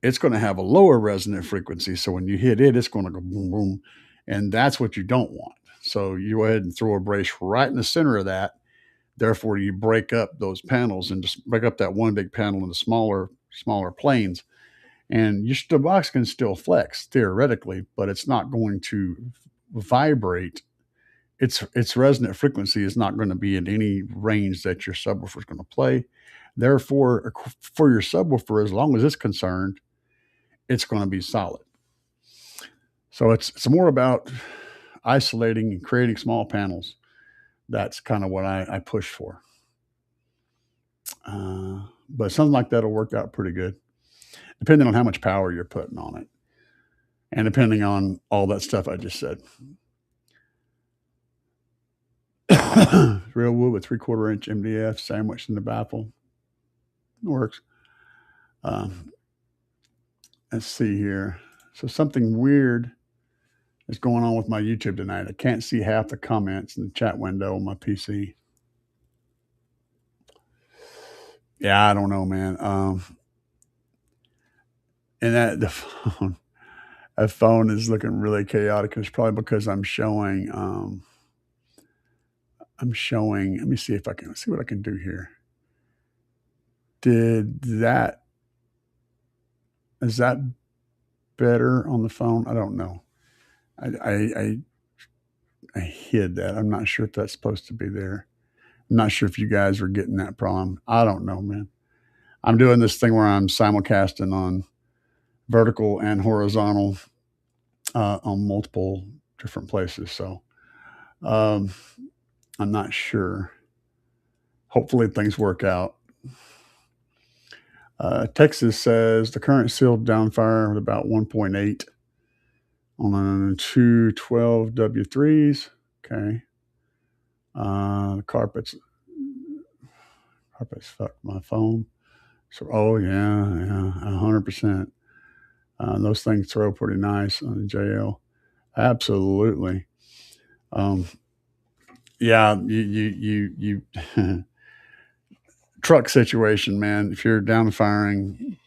it's going to have a lower resonant frequency. So when you hit it, it's going to go boom, boom. And that's what you don't want. So you go ahead and throw a brace right in the center of that. Therefore, you break up those panels and just break up that one big panel into smaller planes. And the box can still flex theoretically, but it's not going to vibrate. Its resonant frequency is not going to be in any range that your subwoofer is going to play. Therefore, for your subwoofer, as long as it's concerned, it's going to be solid. So it's more about isolating and creating small panels. That's kind of what I push for. But something like that'll work out pretty good, depending on how much power you're putting on it, and depending on all that stuff I just said. Real wood with 3/4 inch MDF sandwiched in the baffle. It works. Um, let's see here. So something weird is going on with my YouTube tonight. I can't see half the comments in the chat window on my PC. Yeah, I don't know, man. And that phone is looking really chaotic. It's probably because I'm showing. Let me see if I can see what I can do here. Is that better on the phone? I don't know. I hid that. I'm not sure if that's supposed to be there. I'm not sure if you guys are getting that problem. I don't know, man. I'm doing this thing where I'm simulcasting on vertical and horizontal on multiple different places. So um, I'm not sure. Hopefully things work out. Texas says the current sealed down fire with about 1.8 on 2 12W3s. Okay. Carpets fucked my phone. So, oh yeah, 100%. Those things throw pretty nice on the JL. Absolutely. Yeah, you truck situation, man. If you're down firing,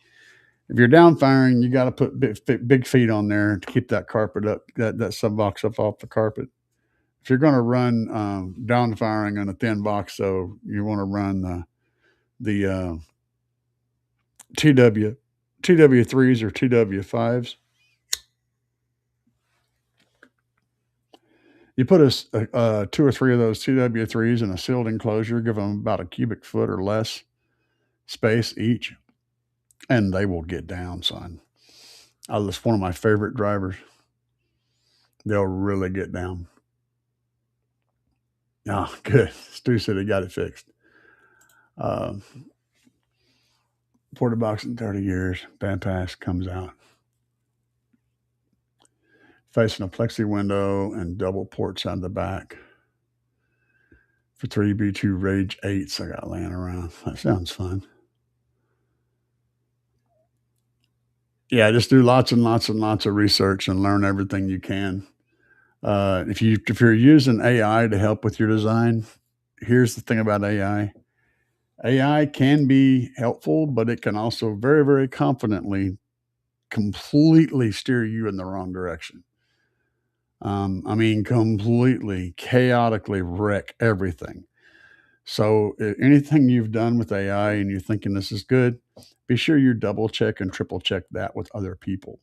you got to put big feet on there to keep that carpet up, that sub box up off the carpet. If you're going to run down firing on a thin box, though, you want to run the TW3s or TW5s. You put a 2 or 3 of those TW3s in a sealed enclosure, give them about a cubic foot or less space each, and they will get down, son. That's one of my favorite drivers. They'll really get down. Oh, good. Stu said he got it fixed. Porta box in 30 years. Bad pass comes out. Facing a plexi window and double ports on the back. For 3B2 Rage 8s I got laying around. That sounds fun. Yeah, just do lots and lots and lots of research and learn everything you can. If you're using AI to help with your design, here's the thing about AI. AI can be helpful, but it can also very, very confidently completely steer you in the wrong direction. Completely chaotically wreck everything. So anything you've done with AI and you're thinking this is good, be sure you double check and triple check that with other people.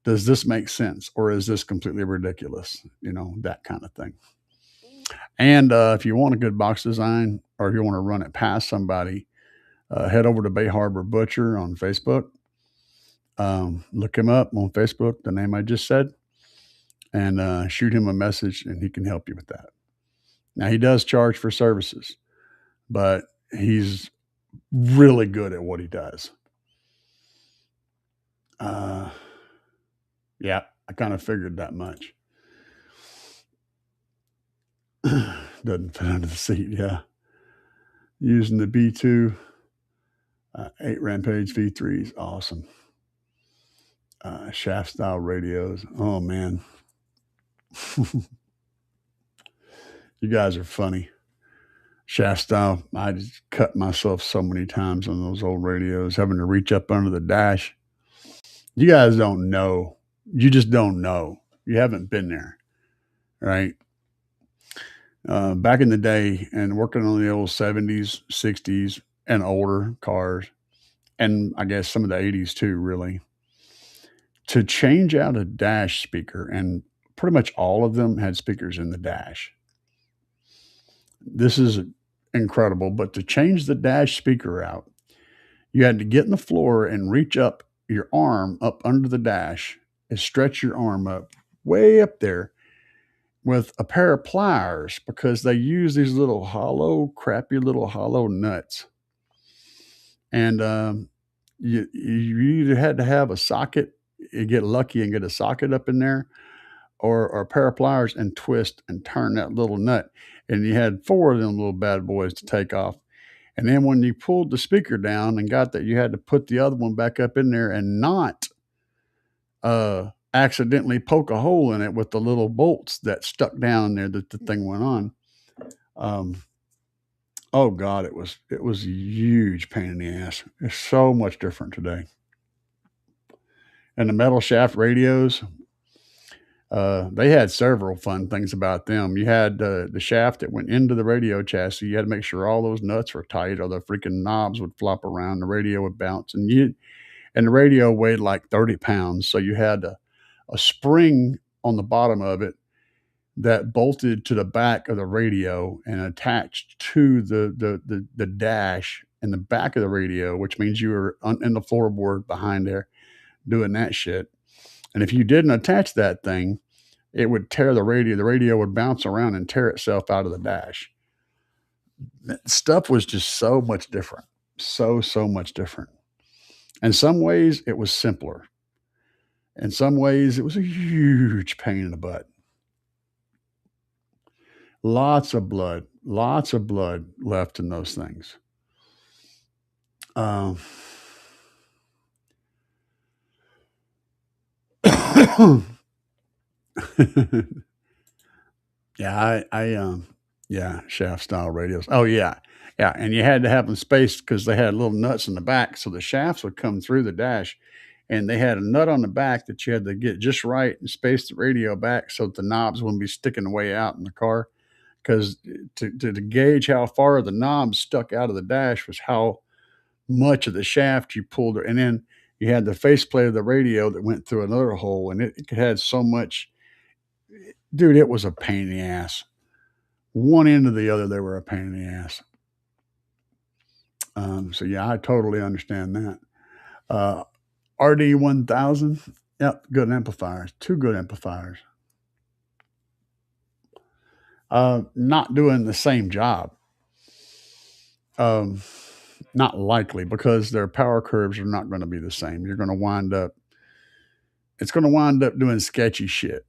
Does this make sense, or is this completely ridiculous? That kind of thing. And if you want a good box design, or if you want to run it past somebody, head over to Bay Harbor Butcher on Facebook. Look him up on Facebook, the name I just said, and shoot him a message, and he can help you with that. Now, he does charge for services, but he's really good at what he does. Yeah, I kind of figured that much. Doesn't fit under the seat, yeah. Using the B2 8 Rampage V3s, awesome. Shaft style radios, oh man. You guys are funny. Shaft style, I just cut myself so many times on those old radios, having to reach up under the dash. You guys don't know. You just don't know. You haven't been there, right? Back in the day, and working on the old 70s, 60s, and older cars, and I guess some of the 80s too, really, to change out a dash speaker, and pretty much all of them had speakers in the dash. This is incredible, but to change the dash speaker out, you had to get in the floor and reach up your arm up under the dash and stretch your arm up way up there with a pair of pliers because they use these little hollow, crappy little hollow nuts. And you either had to have a socket, you get lucky and get a socket up in there, or a pair of pliers and twist and turn that little nut. And you had four of them little bad boys to take off. And then when you pulled the speaker down and got that, you had to put the other one back up in there and not accidentally poke a hole in it with the little bolts that stuck down there that the thing went on. Oh God, it was a huge pain in the ass. It's so much different today. And the metal shaft radios, they had several fun things about them. You had the shaft that went into the radio chassis. You had to make sure all those nuts were tight, or the freaking knobs would flop around. The radio would bounce, and the radio weighed like 30 pounds. So you had a spring on the bottom of it that bolted to the back of the radio and attached to the dash in the back of the radio, which means you were in the floorboard behind there doing that shit. And if you didn't attach that thing, it would tear the radio. The radio would bounce around and tear itself out of the dash. Stuff was just so much different. So much different. In some ways, it was simpler. In some ways, it was a huge pain in the butt. Lots of blood left in those things. Yeah, yeah, shaft style radios. Oh yeah, yeah, and you had to have them spaced because they had little nuts in the back, so the shafts would come through the dash, and they had a nut on the back that you had to get just right and space the radio back so that the knobs wouldn't be sticking way out in the car. Because to gauge how far the knobs stuck out of the dash was how much of the shaft you pulled, and then you had the faceplate of the radio that went through another hole, and it had so much. Dude, it was a pain in the ass. One end to the other, they were a pain in the ass. So yeah, I totally understand that. RD1000, yep, good amplifiers, two good amplifiers. Not doing the same job. Not likely, because their power curves are not going to be the same. You're going to wind up, it's going to wind up doing sketchy shit.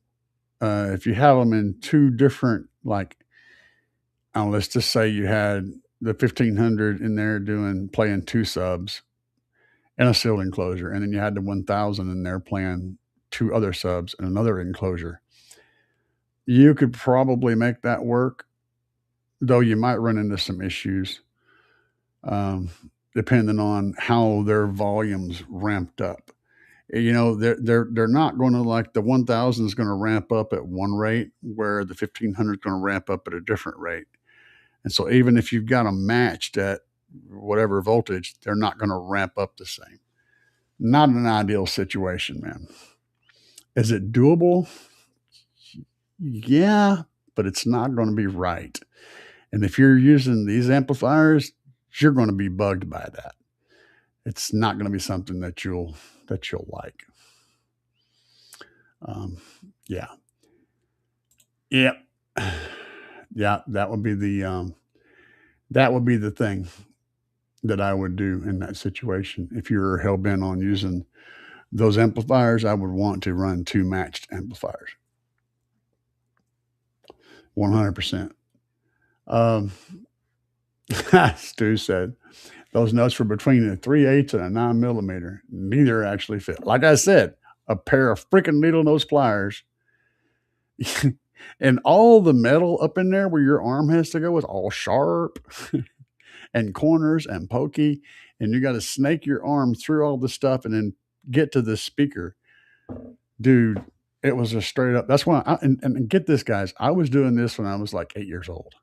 If you have them in two different, like, let's just say you had the 1500 in there playing two subs and a sealed enclosure, and then you had the 1000 in there playing two other subs and another enclosure. You could probably make that work, though you might run into some issues, depending on how their volumes ramped up. You know, they're not going to, like, the 1000 is going to ramp up at one rate where the 1500 is going to ramp up at a different rate. And so even if you've got them matched at whatever voltage, they're not going to ramp up the same. Not an ideal situation, man. Is it doable? Yeah, but it's not going to be right. And if you're using these amplifiers, you're going to be bugged by that. It's not going to be something that you'll like. Yeah. Yeah, that would be the thing that I would do in that situation. If you're hell bent on using those amplifiers, I would want to run two matched amplifiers. 100%. Stu said, those nuts were between a 3/8 and a 9mm. Neither actually fit. Like I said, a pair of freaking needle nose pliers and all the metal up in there where your arm has to go is all sharp and corners and pokey. And you got to snake your arm through all the stuff and then get to the speaker. Dude, it was a straight up. That's why and get this, guys. I was doing this when I was like 8 years old.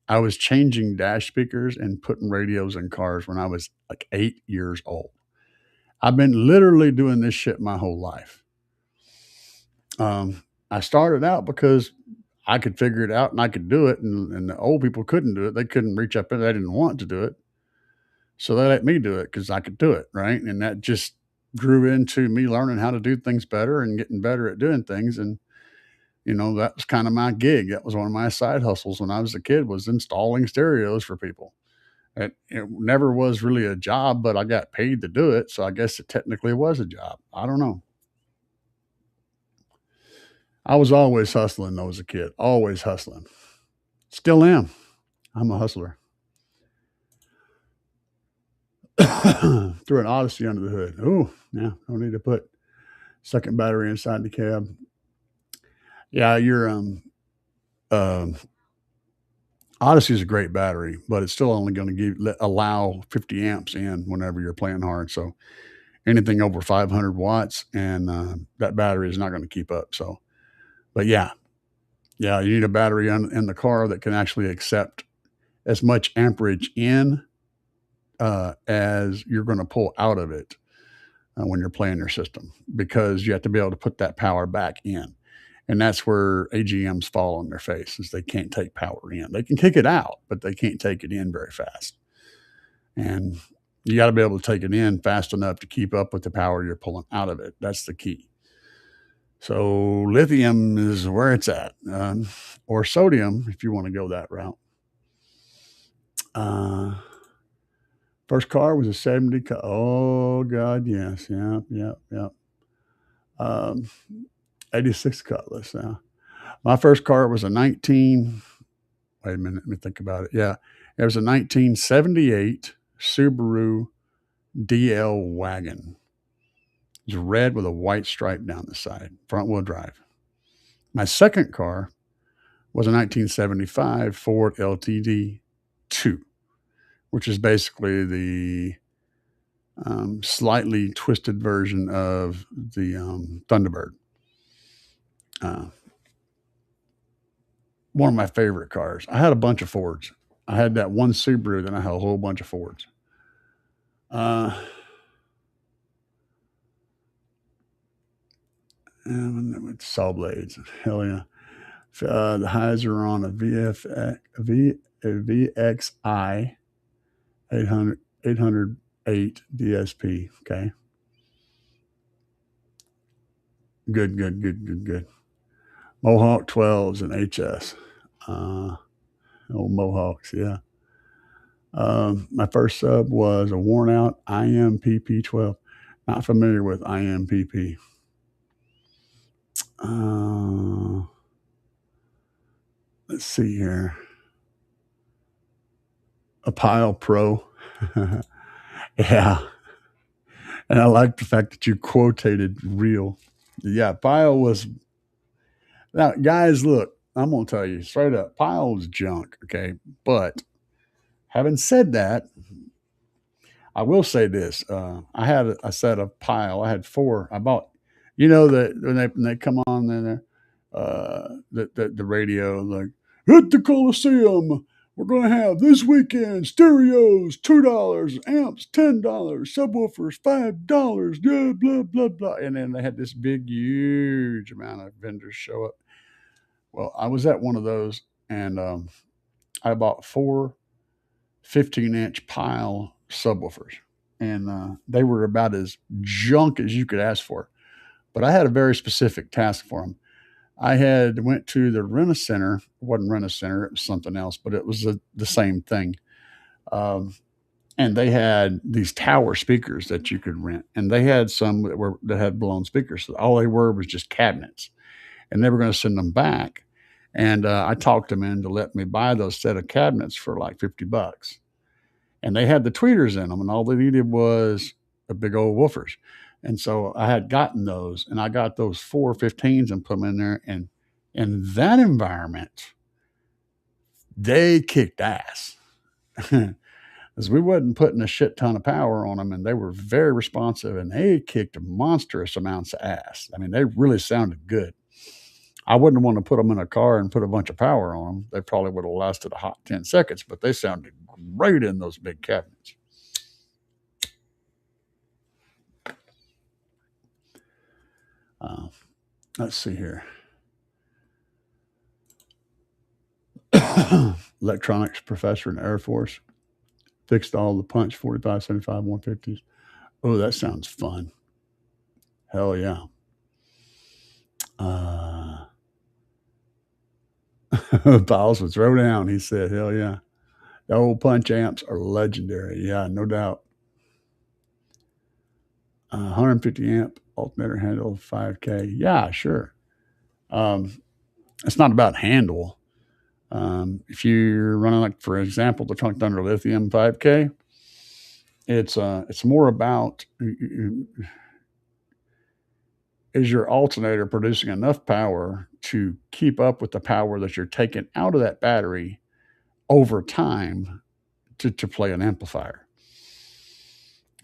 I was changing dash speakers and putting radios in cars when I was like 8 years old. I've been literally doing this shit my whole life. I started out because I could figure it out and I could do it, and the old people couldn't do it. They couldn't reach up and they didn't want to do it. So they let me do it because I could do it, right? And that just grew into me learning how to do things better and getting better at doing things. And That was kind of my gig. That was one of my side hustles when I was a kid, was installing stereos for people. It never was really a job, but I got paid to do it. So I guess it technically was a job. I don't know. I was always hustling though as a kid, always hustling. Still am. I'm a hustler. Threw an Odyssey under the hood. Oh, yeah. No need to put second battery inside the cab. Yeah, your Odyssey is a great battery, but it's still only going to allow 50 amps in whenever you're playing hard. So anything over 500 watts, and that battery is not going to keep up. So, but yeah, you need a battery in the car that can actually accept as much amperage in as you're going to pull out of it when you're playing your system, because you have to be able to put that power back in. And that's where AGMs fall on their face, is they can't take power in. They can kick it out, but they can't take it in very fast. And you got to be able to take it in fast enough to keep up with the power you're pulling out of it. That's the key. So lithium is where it's at, or sodium if you want to go that route. First car was a 70. Oh God, yes, yeah. 86 Cutlass. Now, my first car was a 19. Wait a minute, let me think about it. Yeah, it was a 1978 Subaru DL wagon. It was red with a white stripe down the side, front wheel drive. My second car was a 1975 Ford LTD 2, which is basically the slightly twisted version of the Thunderbird. One of my favorite cars. I had a bunch of Fords. I had that one Subaru, then I had a whole bunch of Fords. And saw blades. Hell yeah. The highs are on a VXI 808 DSP. Okay. Good. Mohawk 12s and HS. Old Mohawks, yeah. My first sub was a worn out IMPP 12. Not familiar with IMPP. Let's see here. A Pile Pro. Yeah. And I like the fact that you quotated real. Yeah, Pile was. Now, guys, look, I'm going to tell you straight up, Pile was junk, okay? But having said that, I will say this. I had a set of Pile. I had 4. I bought, that when they come on there, the radio, like, at the Coliseum, we're going to have this weekend stereos, $2, amps, $10, subwoofers, $5, blah, blah, blah, blah. And then they had this big, huge amount of vendors show up. Well, I was at one of those, and I bought 4 15-inch Pile subwoofers, and they were about as junk as you could ask for. But I had a very specific task for them. I went to the Rent-A-Center. It wasn't Rent-A-Center, it was something else, but it was the same thing. And they had these tower speakers that you could rent, and they had some that had blown speakers. So all they were was just cabinets, and they were going to send them back. And I talked them in to let me buy those set of cabinets for like $50. And they had the tweeters in them, and all they needed was a big old woofers. And so I had gotten those, and I got those 4 15s and put them in there. And in that environment, they kicked ass. Because we wasn't putting a shit ton of power on them, and they were very responsive, and they kicked monstrous amounts of ass. I mean, they really sounded good. I wouldn't want to put them in a car and put a bunch of power on them. They probably would have lasted a hot 10 seconds, but they sounded great in those big cabinets. Let's see here. Electronics professor in the Air Force. Fixed all the punch 45, 75, 150s. Oh, that sounds fun. Hell yeah. Piles would throw down. He said, hell yeah. The old punch amps are legendary. Yeah, no doubt. 150 amp alternator handle 5K. Yeah, sure. It's not about handle. If you're running, like, for example, the Trunk Thunder Lithium 5K, it's more about, is your alternator producing enough power to keep up with the power that you're taking out of that battery over time to play an amplifier.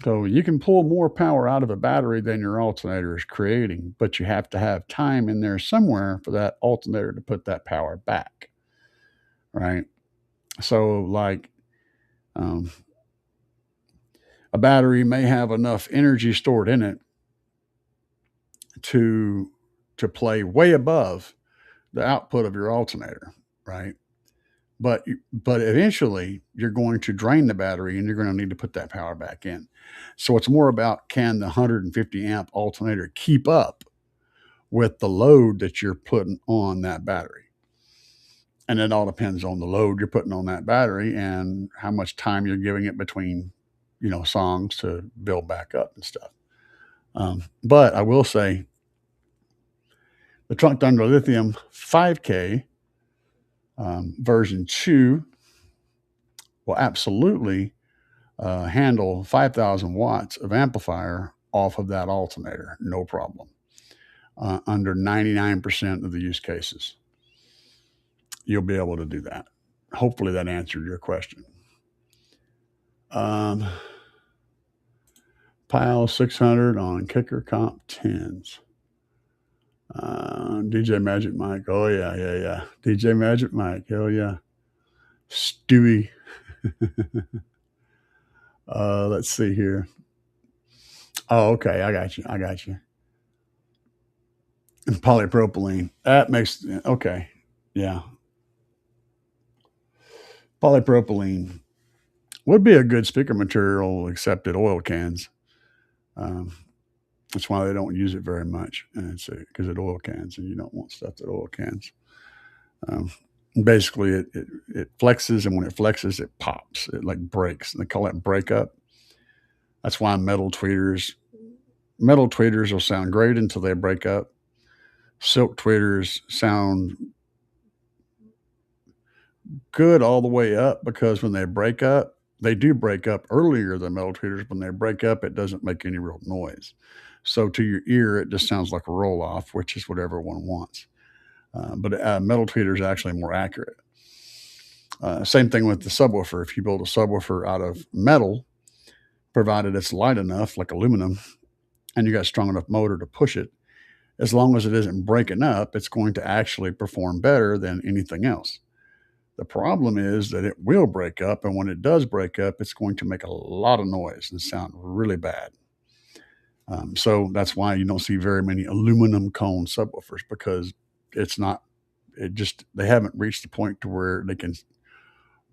So you can pull more power out of a battery than your alternator is creating, but you have to have time in there somewhere for that alternator to put that power back, right? So, like, um, a battery may have enough energy stored in it to play way above the output of your alternator, right? But eventually you're going to drain the battery and you're going to need to put that power back in. So it's more about, can the 150 amp alternator keep up with the load that you're putting on that battery? And it all depends on the load you're putting on that battery and how much time you're giving it between, songs to build back up and stuff. But I will say, the Trunk Thunder Lithium 5K version 2 will absolutely handle 5,000 watts of amplifier off of that alternator, no problem, under 99% of the use cases. You'll be able to do that. Hopefully that answered your question. Pile 600 on Kicker Comp 10s. DJ Magic Mike. Oh, yeah. DJ Magic Mike. Hell yeah. Stewie. Let's see here. Oh, okay. I got you. And polypropylene. That makes, okay. Yeah. Polypropylene would be a good speaker material, except at oil cans. That's why they don't use it very much. And it's because at oil cans, and you don't want stuff at oil cans. Basically, it flexes, and when it flexes, it pops. It like breaks. And they call it breakup. That's why metal tweeters will sound great until they break up. Silk tweeters sound good all the way up, because when they break up, they do break up earlier than metal tweeters. When they break up, it doesn't make any real noise. So to your ear, it just sounds like a roll off, which is what everyone wants. But metal tweeter is actually more accurate. Same thing with the subwoofer. If you build a subwoofer out of metal, provided it's light enough, like aluminum, and you got a strong enough motor to push it, as long as it isn't breaking up, it's going to actually perform better than anything else. The problem is that it will break up, and when it does break up, it's going to make a lot of noise and sound really bad. So that's why you don't see very many aluminum cone subwoofers, because they haven't reached the point to where they can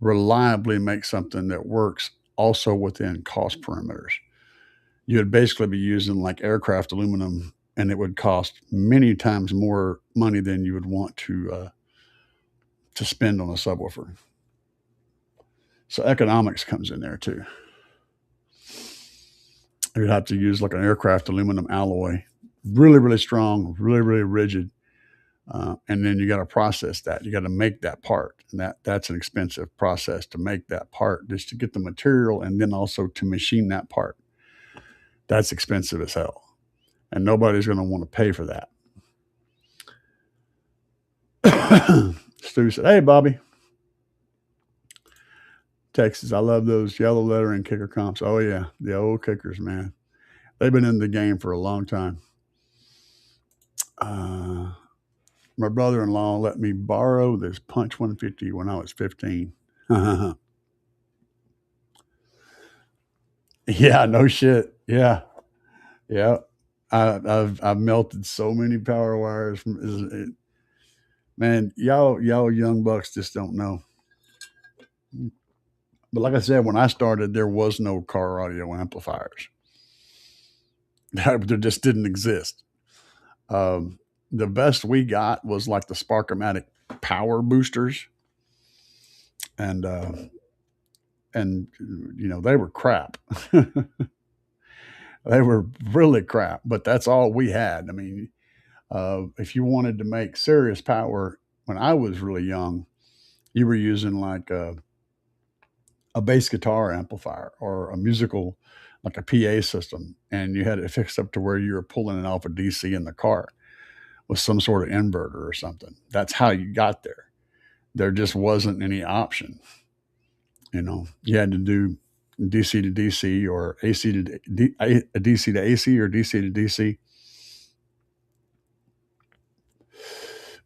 reliably make something that works also within cost parameters. You'd basically be using like aircraft aluminum, and it would cost many times more money than you would want to spend on a subwoofer. So economics comes in there too. You'd have to use like an aircraft aluminum alloy, really, really strong, really, really rigid. And then you got to process that. You got to make that part. And that's an expensive process to make that part, just to get the material and then also to machine that part. That's expensive as hell. And nobody's going to want to pay for that. Stu said, hey, Bobby. Texas, I love those yellow lettering kicker comps. Oh, yeah. The old kickers, man. They've been in the game for a long time. My brother-in-law let me borrow this Punch 150 when I was 15. Yeah, no shit. Yeah. I've melted so many power wires man, y'all young bucks just don't know. But like I said, when I started, there was no car audio amplifiers. There just didn't exist. The best we got was like the Sparkomatic power boosters, and they were crap. They were really crap, but that's all we had. I mean, if you wanted to make serious power when I was really young, you were using like a bass guitar amplifier or a musical, like a PA system, and you had it fixed up to where you were pulling it off a DC in the car with some sort of inverter or something. That's how you got there. There just wasn't any option. You had to do DC to DC or AC to DC to AC or DC to DC.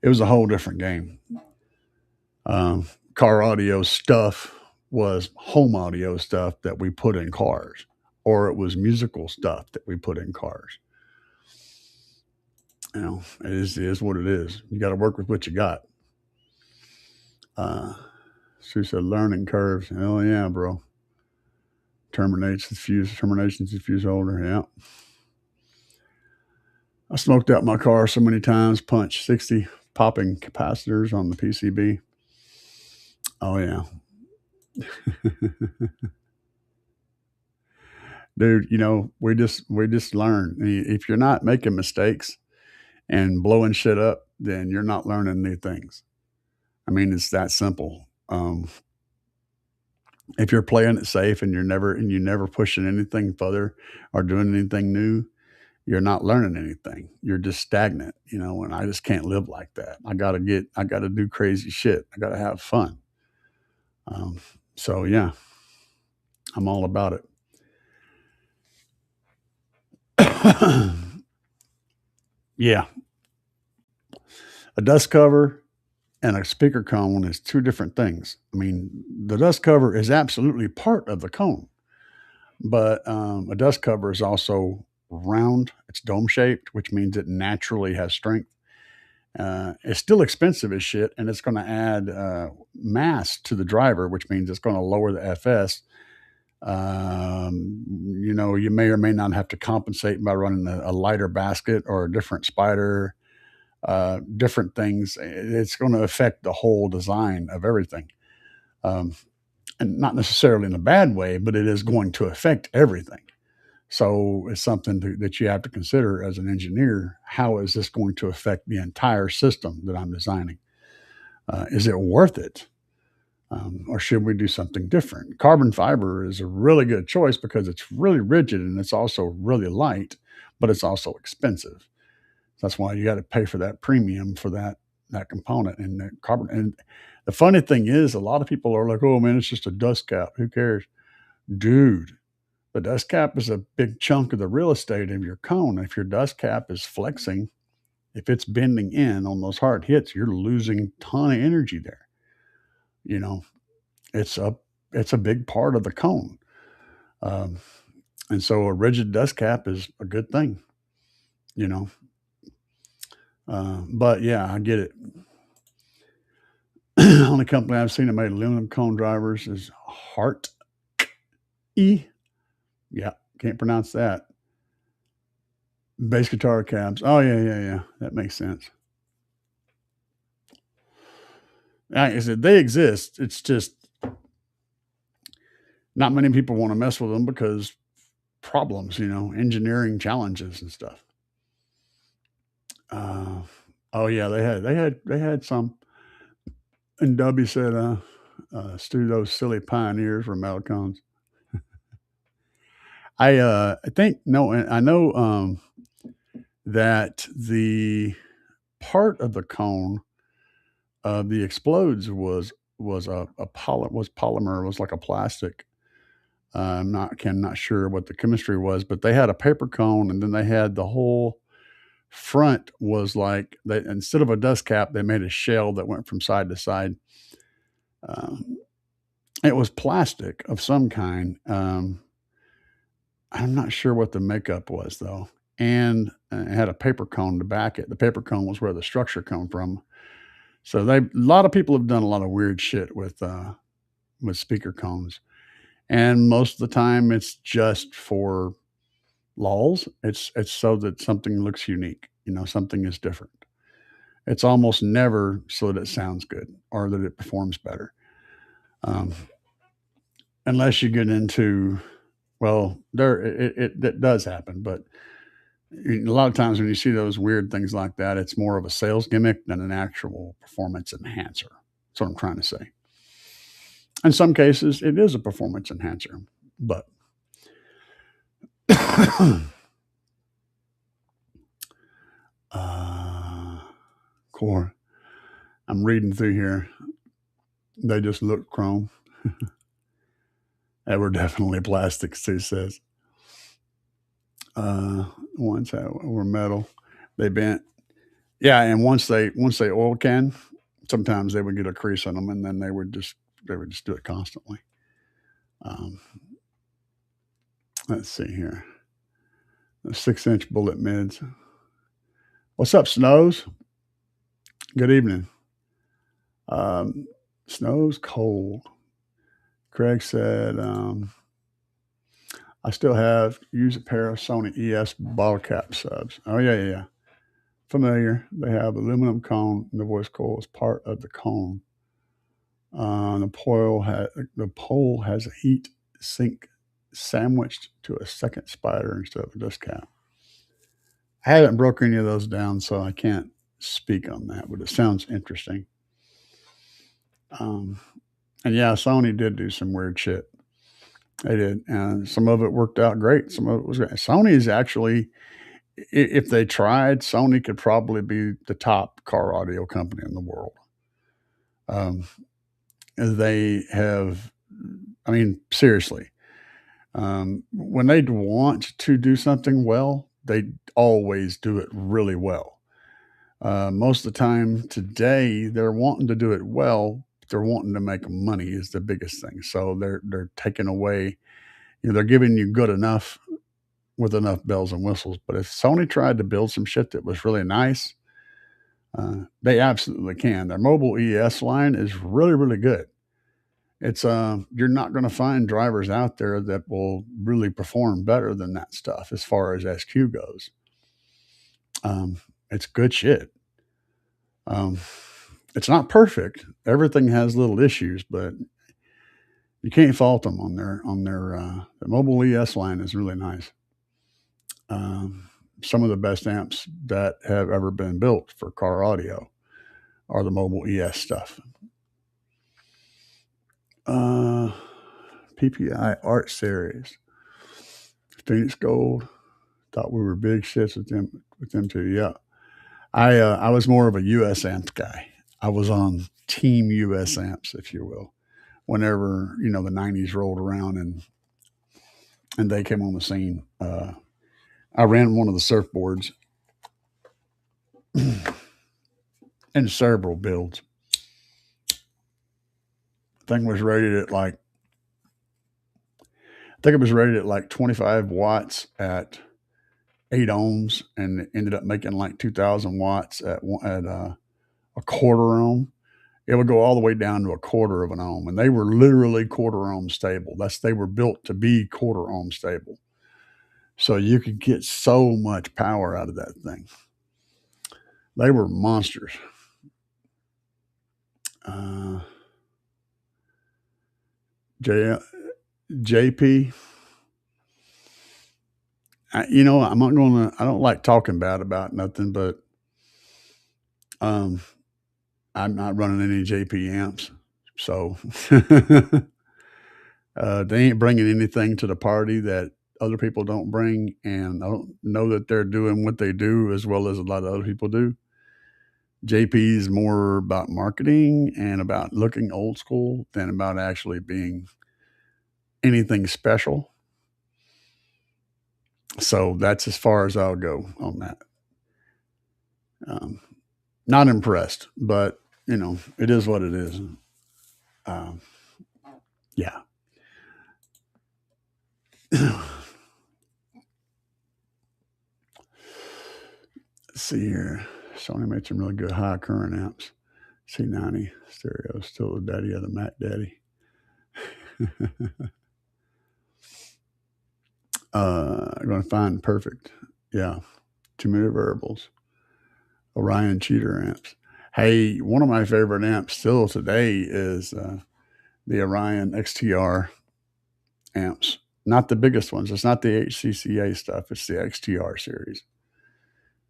It was a whole different game. Car audio stuff was home audio stuff that we put in cars, or it was musical stuff that we put in cars. It is what it is. You got to work with what you got. She said learning curves. Hell yeah, bro. Terminations the fuse holder. Yeah. I smoked out my car so many times, punched 60 popping capacitors on the PCB. Oh yeah. Dude, we just learn. If you're not making mistakes and blowing shit up, then you're not learning new things. I mean, it's that simple. If you're playing it safe and you're never pushing anything further or doing anything new, you're not learning anything. You're just stagnant, and I just can't live like that. I gotta do crazy shit. I gotta have fun. So yeah, I'm all about it. Yeah. A dust cover and a speaker cone is two different things. I mean, the dust cover is absolutely part of the cone, but a dust cover is also round. It's dome shaped, which means it naturally has strength. It's still expensive as shit, and it's going to add mass to the driver, which means it's going to lower the FS. You may or may not have to compensate by running a lighter basket or a different spider, different things. It's going to affect the whole design of everything. And not necessarily in a bad way, but it is going to affect everything. So it's something that you have to consider as an engineer. How is this going to affect the entire system that I'm designing? Is it worth it? Or should we do something different? Carbon fiber is a really good choice because it's really rigid and it's also really light, but it's also expensive. That's why you got to pay for that premium for that component and the carbon. And the funny thing is, a lot of people are like, "Oh man, it's just a dust cap. Who cares?" Dude, the dust cap is a big chunk of the real estate of your cone. If your dust cap is flexing, if it's bending in on those hard hits, you're losing a ton of energy there. It's a big part of the cone. And so a rigid dust cap is a good thing, you know. But yeah, I get it. Only company I've seen that made aluminum cone drivers is Hart E. Yeah, can't pronounce that. Bass guitar cabs. Oh yeah. That makes sense. Like I said, they exist. It's just not many people want to mess with them because problems, engineering challenges and stuff. Oh yeah, they had some. And W said, "Stew those silly pioneers were metal cones." I think no, I know that the part of the cone the explodes was polymer, was like a plastic. I'm not sure what the chemistry was, but they had a paper cone, and then they had the whole front was like they, instead of a dust cap, they made a shell that went from side to side. Um, it was plastic of some kind. I'm not sure what the makeup was though, and it had a paper cone to back it. The paper cone was where the structure come from. So a lot of people have done a lot of weird shit with speaker cones, and most of the time it's just for lulls. It's so that something looks unique. Something is different. It's almost never so that it sounds good or that it performs better. Um, unless you get into, well, it does happen, but a lot of times when you see those weird things like that, it's more of a sales gimmick than an actual performance enhancer. That's what I'm trying to say. In some cases, it is a performance enhancer, but core. I'm reading through here. They just look chrome. They were definitely plastics, too, says. Ones that were metal. They bent. Yeah, and once they oil can, sometimes they would get a crease on them, and then they would just do it constantly. Um, let's see here. The 6-inch bullet mids. What's up, Snows? Good evening. Snow's cold. Craig said, I still use a pair of Sony ES bottle cap subs. Oh, yeah. Familiar. They have aluminum cone, and the voice coil is part of the cone. The pole has a heat sink sandwiched to a second spider instead of a dust cap. I haven't broken any of those down, so I can't speak on that, but it sounds interesting. And yeah, Sony did do some weird shit. They did, and some of it worked out great. Some of it was great. Sony is actually, if they tried, Sony could probably be the top car audio company in the world. They have, I mean, seriously, when they want to do something well, they always do it really well. Most of the time today, they're wanting to do it well. They're wanting to make money is the biggest thing. So they're taking away, they're giving you good enough with enough bells and whistles. But if Sony tried to build some shit that was really nice, they absolutely can. Their mobile ES line is really, really good. It's you're not going to find drivers out there that will really perform better than that stuff as far as SQ goes. It's good shit. It's not perfect. Everything has little issues, but you can't fault them on their the mobile ES line is really nice. Some of the best amps that have ever been built for car audio are the mobile ES stuff. PPI Art Series, Phoenix Gold. Thought we were big shits with them too. Yeah, I was more of a US amps guy. I was on Team US amps, if you will. Whenever the '90s rolled around and they came on the scene, I ran one of the surfboards in several builds. Thing was rated at like, I think it was rated at like 25 watts at 8 ohms, and it ended up making like 2,000 watts at a quarter ohm. It would go all the way down to a quarter of an ohm, and they were literally quarter ohm stable. They were built to be quarter ohm stable, so you could get so much power out of that thing. They were monsters. JP, I'm not going to. I don't like talking bad about nothing, but I'm not running any JP amps, so they ain't bringing anything to the party that other people don't bring, and I don't know that they're doing what they do as well as a lot of other people do. JP is more about marketing and about looking old school than about actually being anything special. So that's as far as I'll go on that. Not impressed, but it is what it is. Yeah. Let's see here. Sony made some really good high current amps. C90 stereo, still the daddy of the Mac Daddy. I'm going to find perfect. Yeah. Too many variables. Orion cheater amps. Hey, one of my favorite amps still today is the Orion XTR amps. Not the biggest ones. It's not the HCCA stuff. It's the XTR series.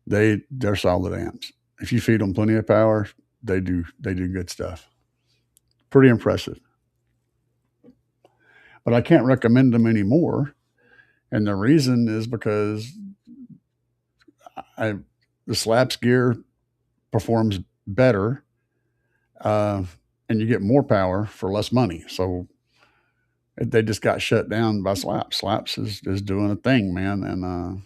They're solid amps. If you feed them plenty of power, they do good stuff. Pretty impressive. But I can't recommend them anymore. And the reason is because the Slapz gear performs better, and you get more power for less money. So they just got shut down by Slapz. Slapz is doing a thing, man. And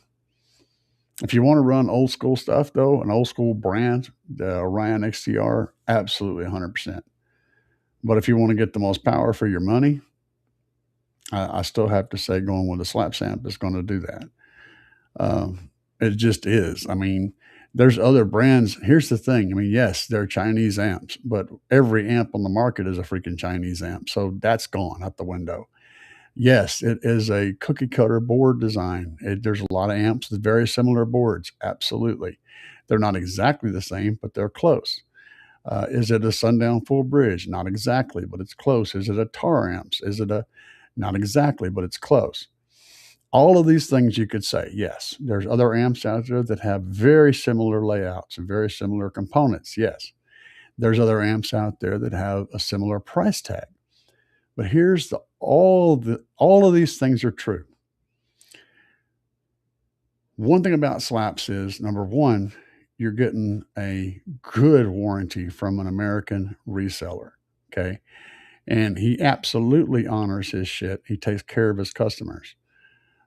if you want to run old school stuff, though, an old school brand, the Orion XTR, absolutely 100%. But if you want to get the most power for your money, I still have to say going with a Slapz amp is going to do that. It just is. I mean, there's other brands. Here's the thing. I mean, yes, they're Chinese amps, but every amp on the market is a freaking Chinese amp. So that's gone out the window. Yes, it is a cookie cutter board design. There's a lot of amps with very similar boards. Absolutely. They're not exactly the same, but they're close. Is it a Sundown full bridge? Not exactly, but it's close. Is it a Tar amps? Not exactly, but it's close. All of these things you could say, yes. There's other amps out there that have very similar layouts and very similar components. Yes. There's other amps out there that have a similar price tag. But here's all of these things are true. One thing about Slapz is, number one, you're getting a good warranty from an American reseller. Okay. And he absolutely honors his shit. He takes care of his customers.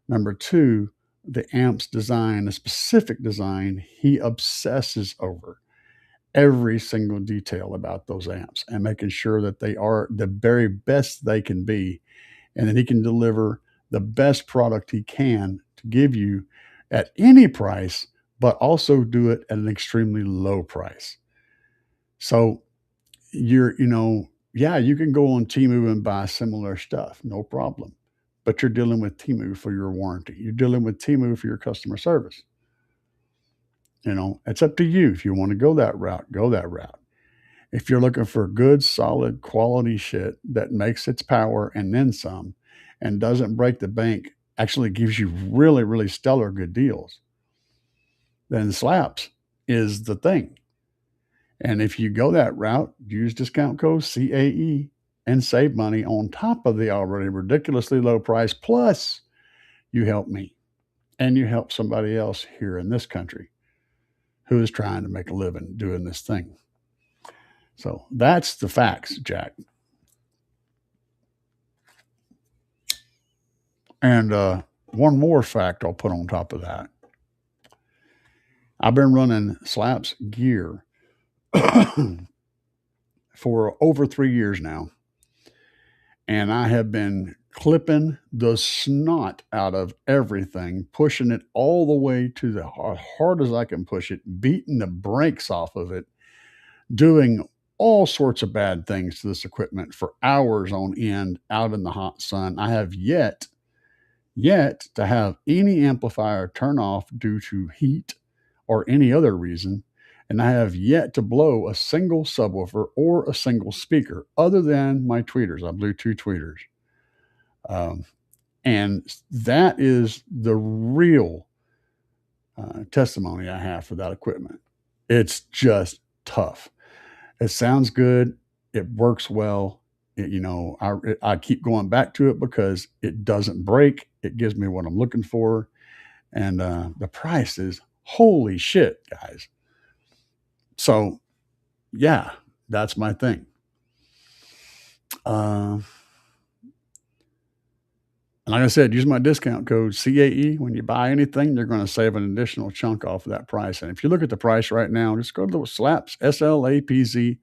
Number two, the amp's design, the specific design, he obsesses over every single detail about those amps and making sure that they are the very best they can be. And that he can deliver the best product he can to give you at any price, but also do it at an extremely low price. So you can go on Temu and buy similar stuff, no problem. But you're dealing with Temu for your warranty. You're dealing with Temu for your customer service. It's up to you. If you want to go that route, go that route. If you're looking for good, solid, quality shit that makes its power and then some and doesn't break the bank, actually gives you really, really stellar good deals, then Slapz is the thing. And if you go that route, use discount code CAE and save money on top of the already ridiculously low price. Plus, you help me and you help somebody else here in this country who is trying to make a living doing this thing. So that's the facts, Jack. And one more fact I'll put on top of that. I've been running Slapz gear for over 3 years now. And I have been clipping the snot out of everything, pushing it all the way to the hard as I can push it, beating the brakes off of it, doing all sorts of bad things to this equipment for hours on end out in the hot sun. I have yet to have any amplifier turn off due to heat or any other reason. And I have yet to blow a single subwoofer or a single speaker other than my tweeters. I blew 2 tweeters. And that is the real testimony I have for that equipment. It's just tough. It sounds good. It works well. I keep going back to it because it doesn't break. It gives me what I'm looking for. And the price is holy shit, guys. So, yeah, that's my thing. And like I said, use my discount code CAE. When you buy anything, you're going to save an additional chunk off of that price. And if you look at the price right now, just go to the Slapz, SLAPZ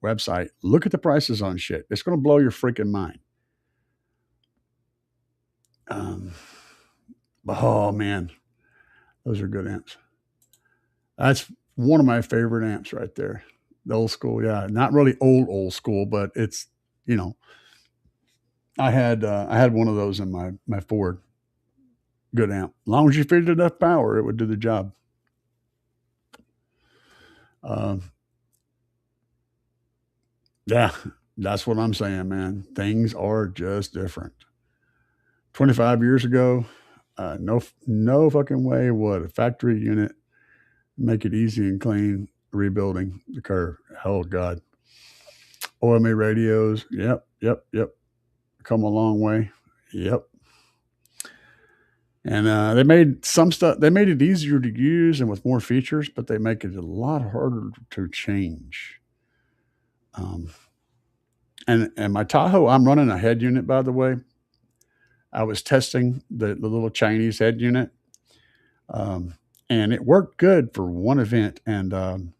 website. Look at the prices on shit. It's going to blow your freaking mind. Oh, man. Those are good amps. That's one of my favorite amps right there. The old school, yeah. Not really old school, but it's, I had one of those in my Ford. Good amp. As long as you feed it enough power, it would do the job. Um, yeah, that's what I'm saying, man. Things are just different. 25 years ago, no fucking way would a factory unit make it easy and clean rebuilding the curve. Oh God, OMA radios. Yep, yep, yep. Come a long way. Yep. And they made some stuff. They made it easier to use and with more features, but they make it a lot harder to change. Um, and my Tahoe, I'm running a head unit, by the way. I was testing the little Chinese head unit, um, and it worked good for one event. And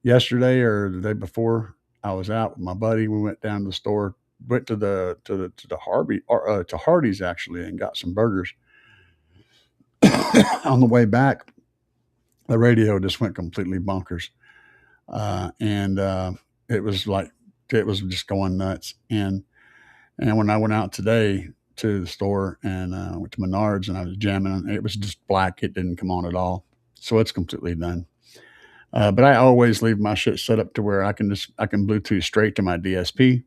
yesterday or the day before, I was out with my buddy. We went down to the store, went to the Harvey or to Hardee's actually, and got some burgers. On the way back, the radio just went completely bonkers, and it was like it was just going nuts. And when I went out today to the store and went to Menards and I was jamming, it was just black. It didn't come on at all, so it's completely done. But I always leave my shit set up to where I can Bluetooth straight to my DSP,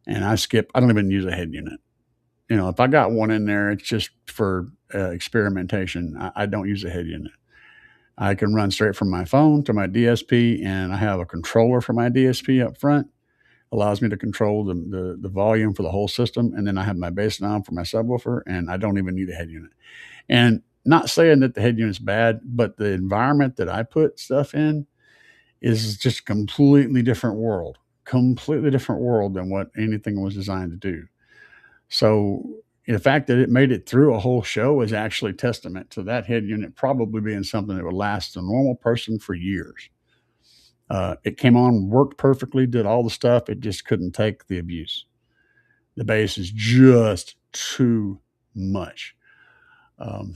and I don't even use a head unit. You know, if I got one in there, it's just for experimentation. I don't use a head unit. I can run straight from my phone to my DSP, and I have a controller for my DSP up front. Allows me to control the volume for the whole system, and then I have my bass knob for my subwoofer, and I don't even need a head unit. And not saying that the head unit's bad, but the environment that I put stuff in is just a completely different world than what anything was designed to do. So the fact that it made it through a whole show is actually testament to that head unit probably being something that would last a normal person for years. It came on, worked perfectly, did all the stuff. It just couldn't take the abuse. The bass is just too much. Um,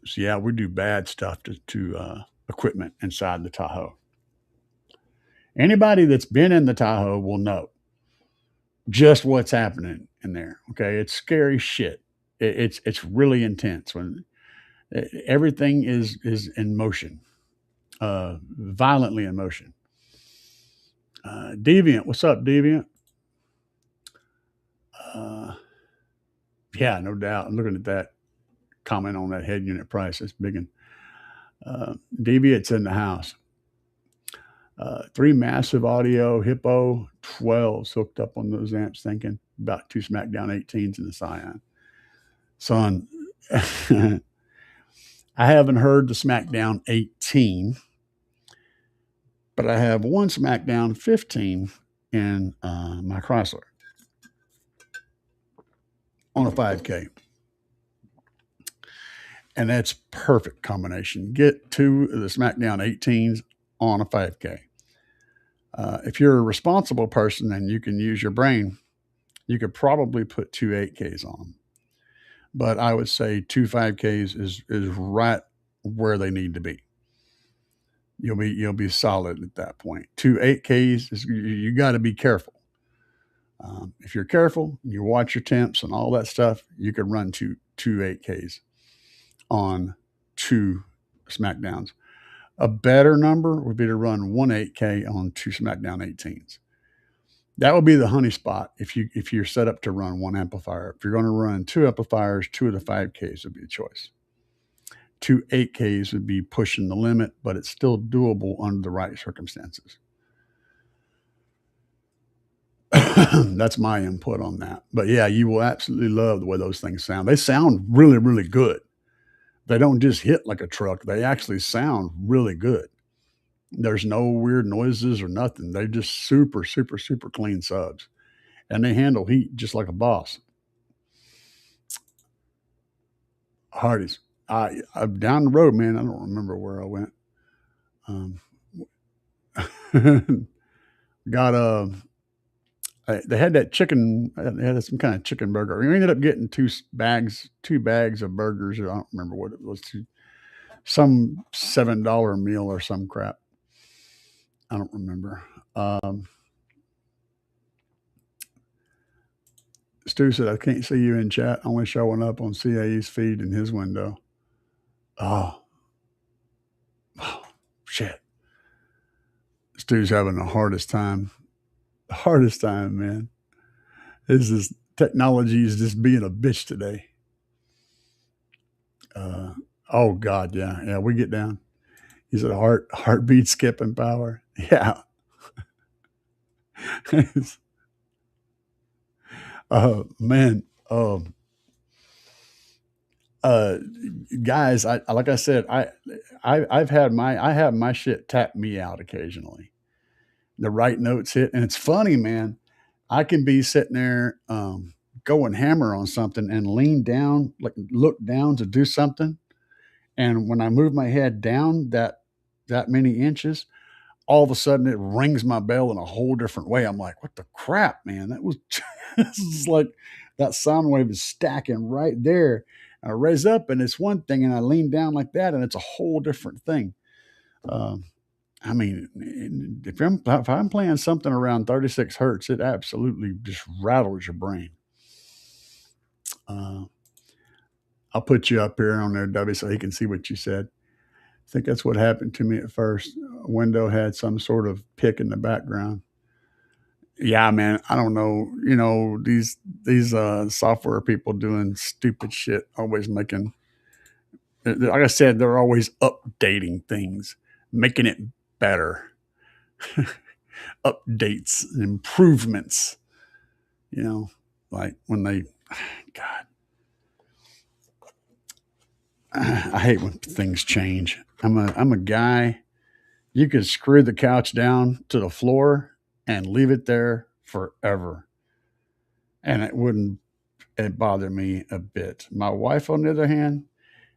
so yeah, we do bad stuff to equipment inside the Tahoe. Anybody that's been in the Tahoe will know just what's happening in there. Okay, it's scary shit. It's really intense when everything is in motion, violently in motion. Deviant, what's up, Deviant? Uh, yeah, no doubt. I'm looking at that comment on that head unit price. It's big. Deviant's in the house. 3 massive audio Hippo 12s hooked up on those amps, thinking about 2 SmackDown 18s in the Scion. Son, I haven't heard the SmackDown 18, but I have one SmackDown 15 in my Chrysler on a 5K. And that's perfect combination. Get 2 of the SmackDown 18s on a 5K. If you're a responsible person and you can use your brain, you could probably put 2 8Ks on them. But I would say 2 5Ks is right where they need to be. You'll be solid at that point. 2 8Ks is you got to be careful. If you're careful, you watch your temps and all that stuff, you could run 2 8Ks on 2 SmackDowns. A better number would be to run 1 8K on 2 SmackDown 18s. That would be the honey spot if you're set up to run 1 amplifier. If you're going to run 2 amplifiers, 2 of the 5Ks would be the choice. 2 8Ks would be pushing the limit, but it's still doable under the right circumstances. That's my input on that. But yeah, you will absolutely love the way those things sound. They sound really, really good. They don't just hit like a truck. They actually sound really good. There's no weird noises or nothing. They're just super, super, super clean subs. And they handle heat just like a boss. Hardee's. I'm down the road, man. I don't remember where I went. Got they had that chicken. They had some kind of chicken burger. We ended up getting 2 bags of burgers. I don't remember what it was. Some $7 meal or some crap. I don't remember. Stu said, I can't see you in chat, only showing up on CAE's feed in his window. Oh shit. Stu's having the hardest time. The hardest time, man. This is technology is just being a bitch today. Oh God, yeah, we get down. He said heartbeat skipping power. Yeah. Man. Uh, Guys, I like I said, I have my shit tap me out occasionally. The right notes hit, and it's funny, man. I can be sitting there going hammer on something and lean down, like look down to do something, and when I move my head down that many inches, all of a sudden it rings my bell in a whole different way. I'm like, what the crap, man? That was this is like that sound wave is stacking right there. And I raise up and it's one thing, and I lean down like that, and it's a whole different thing. Um, I mean, if I'm playing something around 36 hertz, it absolutely just rattles your brain. Uh, I'll put you up here on there, W, so he can see what you said. I think that's what happened to me at first. A window had some sort of pick in the background. Yeah, man, I don't know. You know, these software people doing stupid shit, always making. Like I said, they're always updating things, making it better. Updates, improvements. You know, like when they, God, I hate when things change. I'm a guy. You could screw the couch down to the floor and leave it there forever, and it bother me a bit. My wife, on the other hand,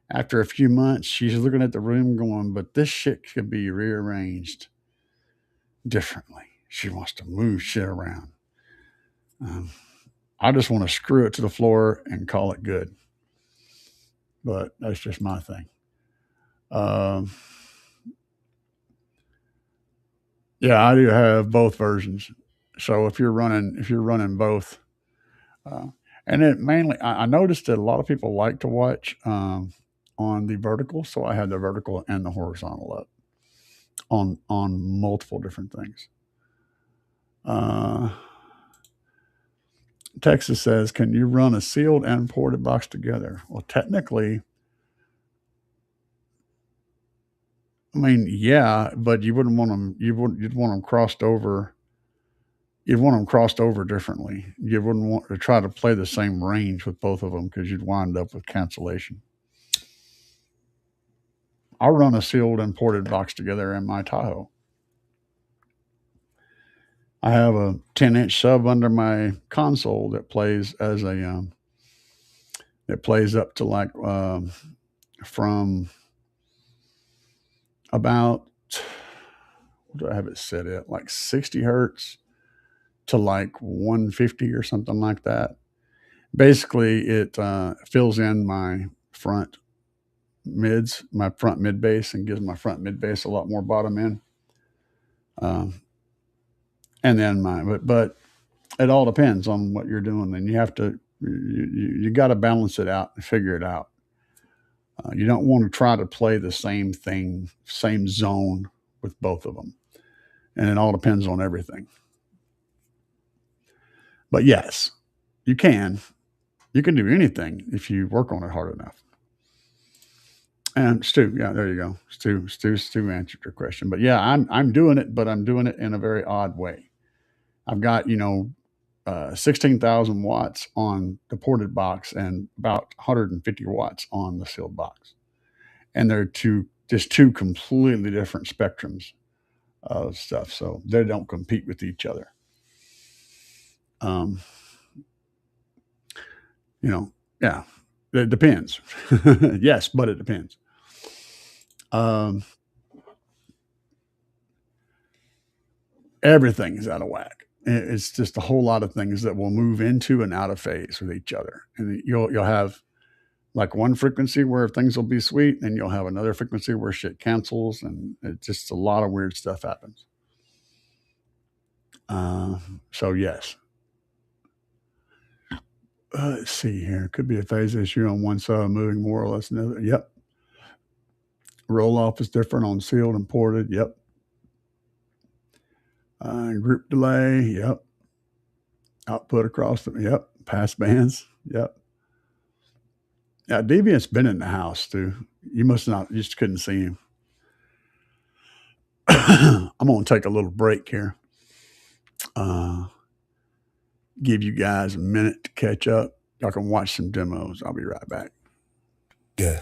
after a few months, she's looking at the room going, "But this shit could be rearranged differently." She wants to move shit around. Um, I just want to screw it to the floor and call it good. But that's just my thing. Um, yeah, I do have both versions. So if you're running both, uh, and it mainly, I noticed that a lot of people like to watch on the vertical. So I had the vertical and the horizontal up on multiple different things. Uh, Texas says, "Can you run a sealed and ported box together?" Well, technically, I mean, yeah, but you wouldn't want them. You'd want them crossed over. You'd want them crossed over differently. You wouldn't want to try to play the same range with both of them because you'd wind up with cancellation. I'll run a sealed and ported box together in my Tahoe. I have a 10-inch sub under my console that plays as a that plays up to like from about, what do I have it set at, like 60 hertz to like 150 or something like that. Basically, it fills in my front mid bass, and gives my front mid bass a lot more bottom end. Um, and then but it all depends on what you're doing, and you have to you got to balance it out and figure it out. You don't want to try to play the same thing, same zone with both of them, and it all depends on everything. But yes, you can. You can do anything if you work on it hard enough. And Stu, yeah, there you go. Stu answered your question. But yeah, I'm doing it, but I'm doing it in a very odd way. I've got 16,000 watts on the ported box and about 150 watts on the sealed box, and they're two completely different spectrums of stuff. So they don't compete with each other. Um, yeah, it depends. Yes, but it depends. Um, Everything's out of whack. It's just a whole lot of things that will move into and out of phase with each other, and you'll have like one frequency where things will be sweet, and you'll have another frequency where shit cancels, and it's just a lot of weird stuff happens. So yes. Let's see here. Could be a phase issue on one side, moving more or less another. Yep. Roll off is different on sealed and ported. Yep. Group delay. Yep. Output across the. Yep. Pass bands. Yep. Yeah, Deviant's been in the house too. You must not. You just couldn't see him. I'm gonna take a little break here. Give you guys a minute to catch up. Y'all can watch some demos. I'll be right back. Yeah.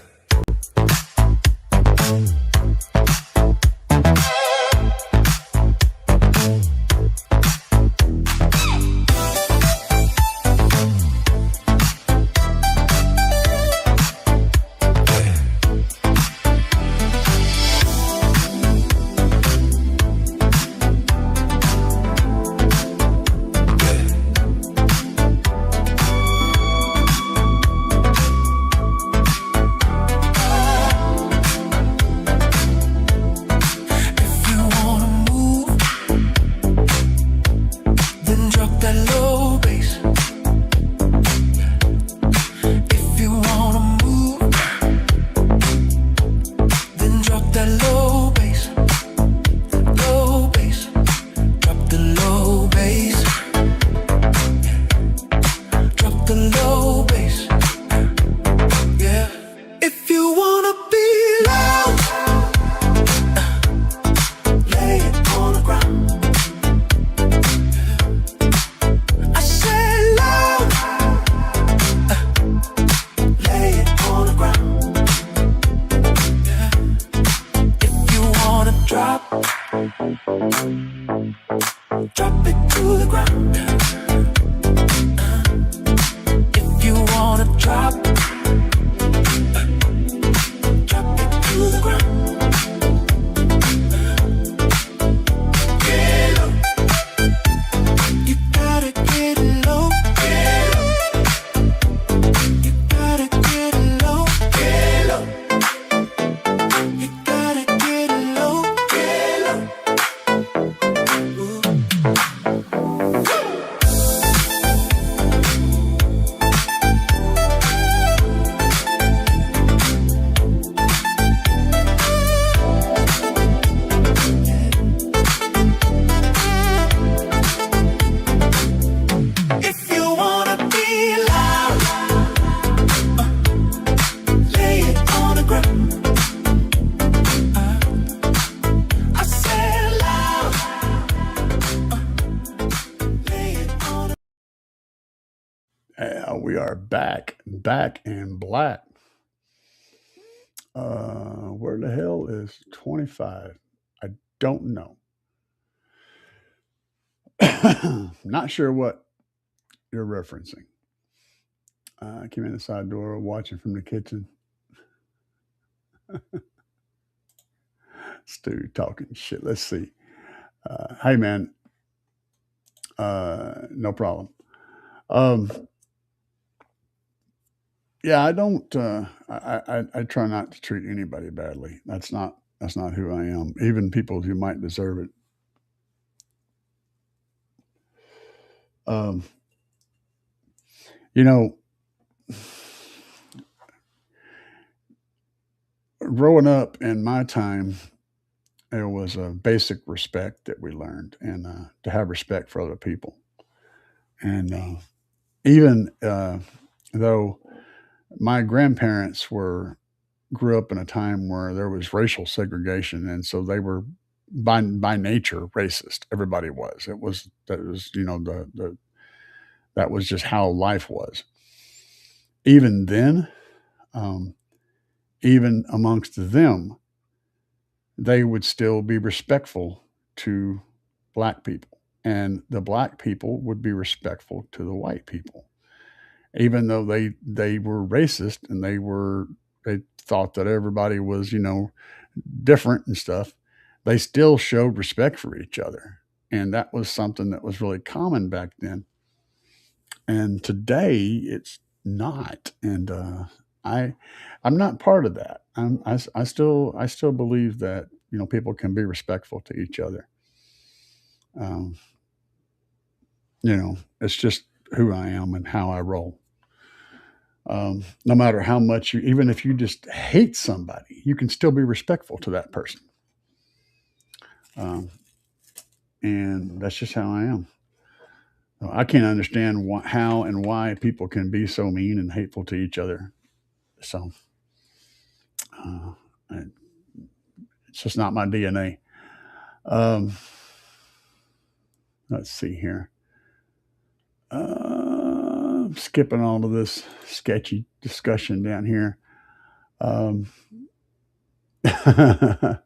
We are back and black. Where the hell is 25? I don't know. Not sure what you're referencing. I came in the side door, watching from the kitchen. Stu talking shit. Let's see. Hey, man. No problem. Yeah, I don't. I try not to treat anybody badly. That's not who I am. Even people who might deserve it. You know, growing up in my time, there was a basic respect that we learned, and to have respect for other people. And even though my grandparents grew up in a time where there was racial segregation, and so they were by nature racist. Everybody was. That was that was just how life was. Even then, even amongst them, they would still be respectful to black people, and the black people would be respectful to the white people, even though they were racist and they thought that everybody was different and stuff. They still showed respect for each other, and that was something that was really common back then. And today it's not, and I'm not part of that. I still believe that people can be respectful to each other. Um, it's just who I am and how I roll. No matter how much even if you just hate somebody, you can still be respectful to that person. and that's just how I am. I can't understand how and why people can be so mean and hateful to each other. So uh, it's just not my DNA. Um, let's see here. Skipping all of this sketchy discussion down here. Um, a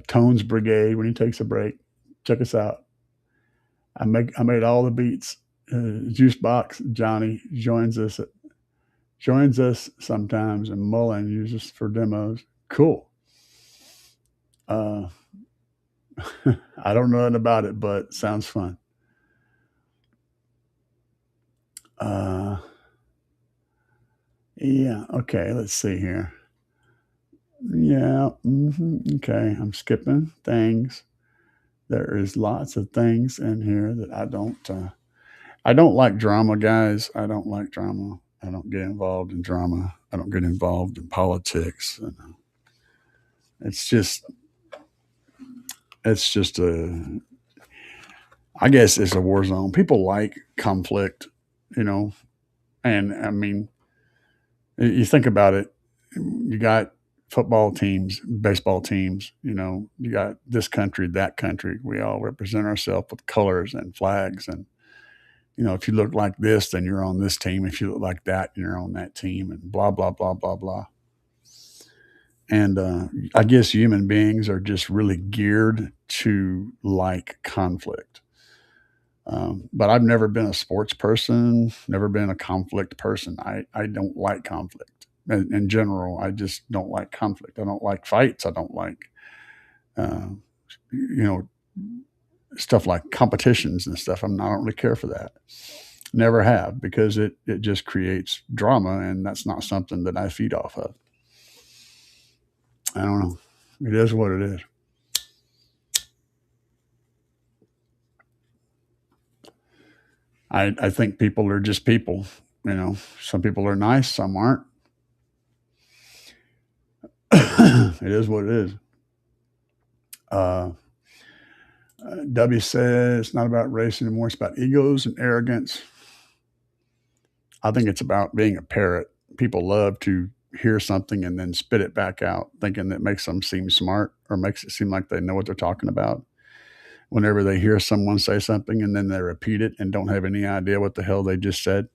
Tones Brigade when he takes a break. Check us out. I made all the beats. Juicebox Johnny joins us sometimes, and Mullen uses for demos. Cool. Uh, I don't know nothing about it, but sounds fun. Uh, yeah. Okay. Let's see here. Yeah. Okay. I'm skipping things. There is lots of things in here that I don't. I don't like drama, guys. I don't like drama. I don't get involved in drama. I don't get involved in politics. It's just. It's just a. I guess it's a war zone. People like conflict, you know, and I mean, you think about it. You got football teams, baseball teams. You know, you got this country, that country. We all represent ourselves with colors and flags, and you know, if you look like this, then you're on this team. If you look like that, you're on that team, and blah blah blah blah blah. And I guess human beings are just really geared to like conflict. But I've never been a sports person, never been a conflict person. I don't like conflict. In general, I just don't like conflict. I don't like fights. I don't like, uh, you know, stuff like competitions and stuff. I don't really care for that. Never have, because it just creates drama, and that's not something that I feed off of. I don't know. It is what it is. I think people are just people. You know, some people are nice, some aren't. It is what it is. Uh, W says it's not about race anymore. It's about egos and arrogance. I think it's about being a parrot. People love to hear something and then spit it back out, thinking that makes them seem smart or makes it seem like they know what they're talking about. Whenever they hear someone say something and then they repeat it and don't have any idea what the hell they just said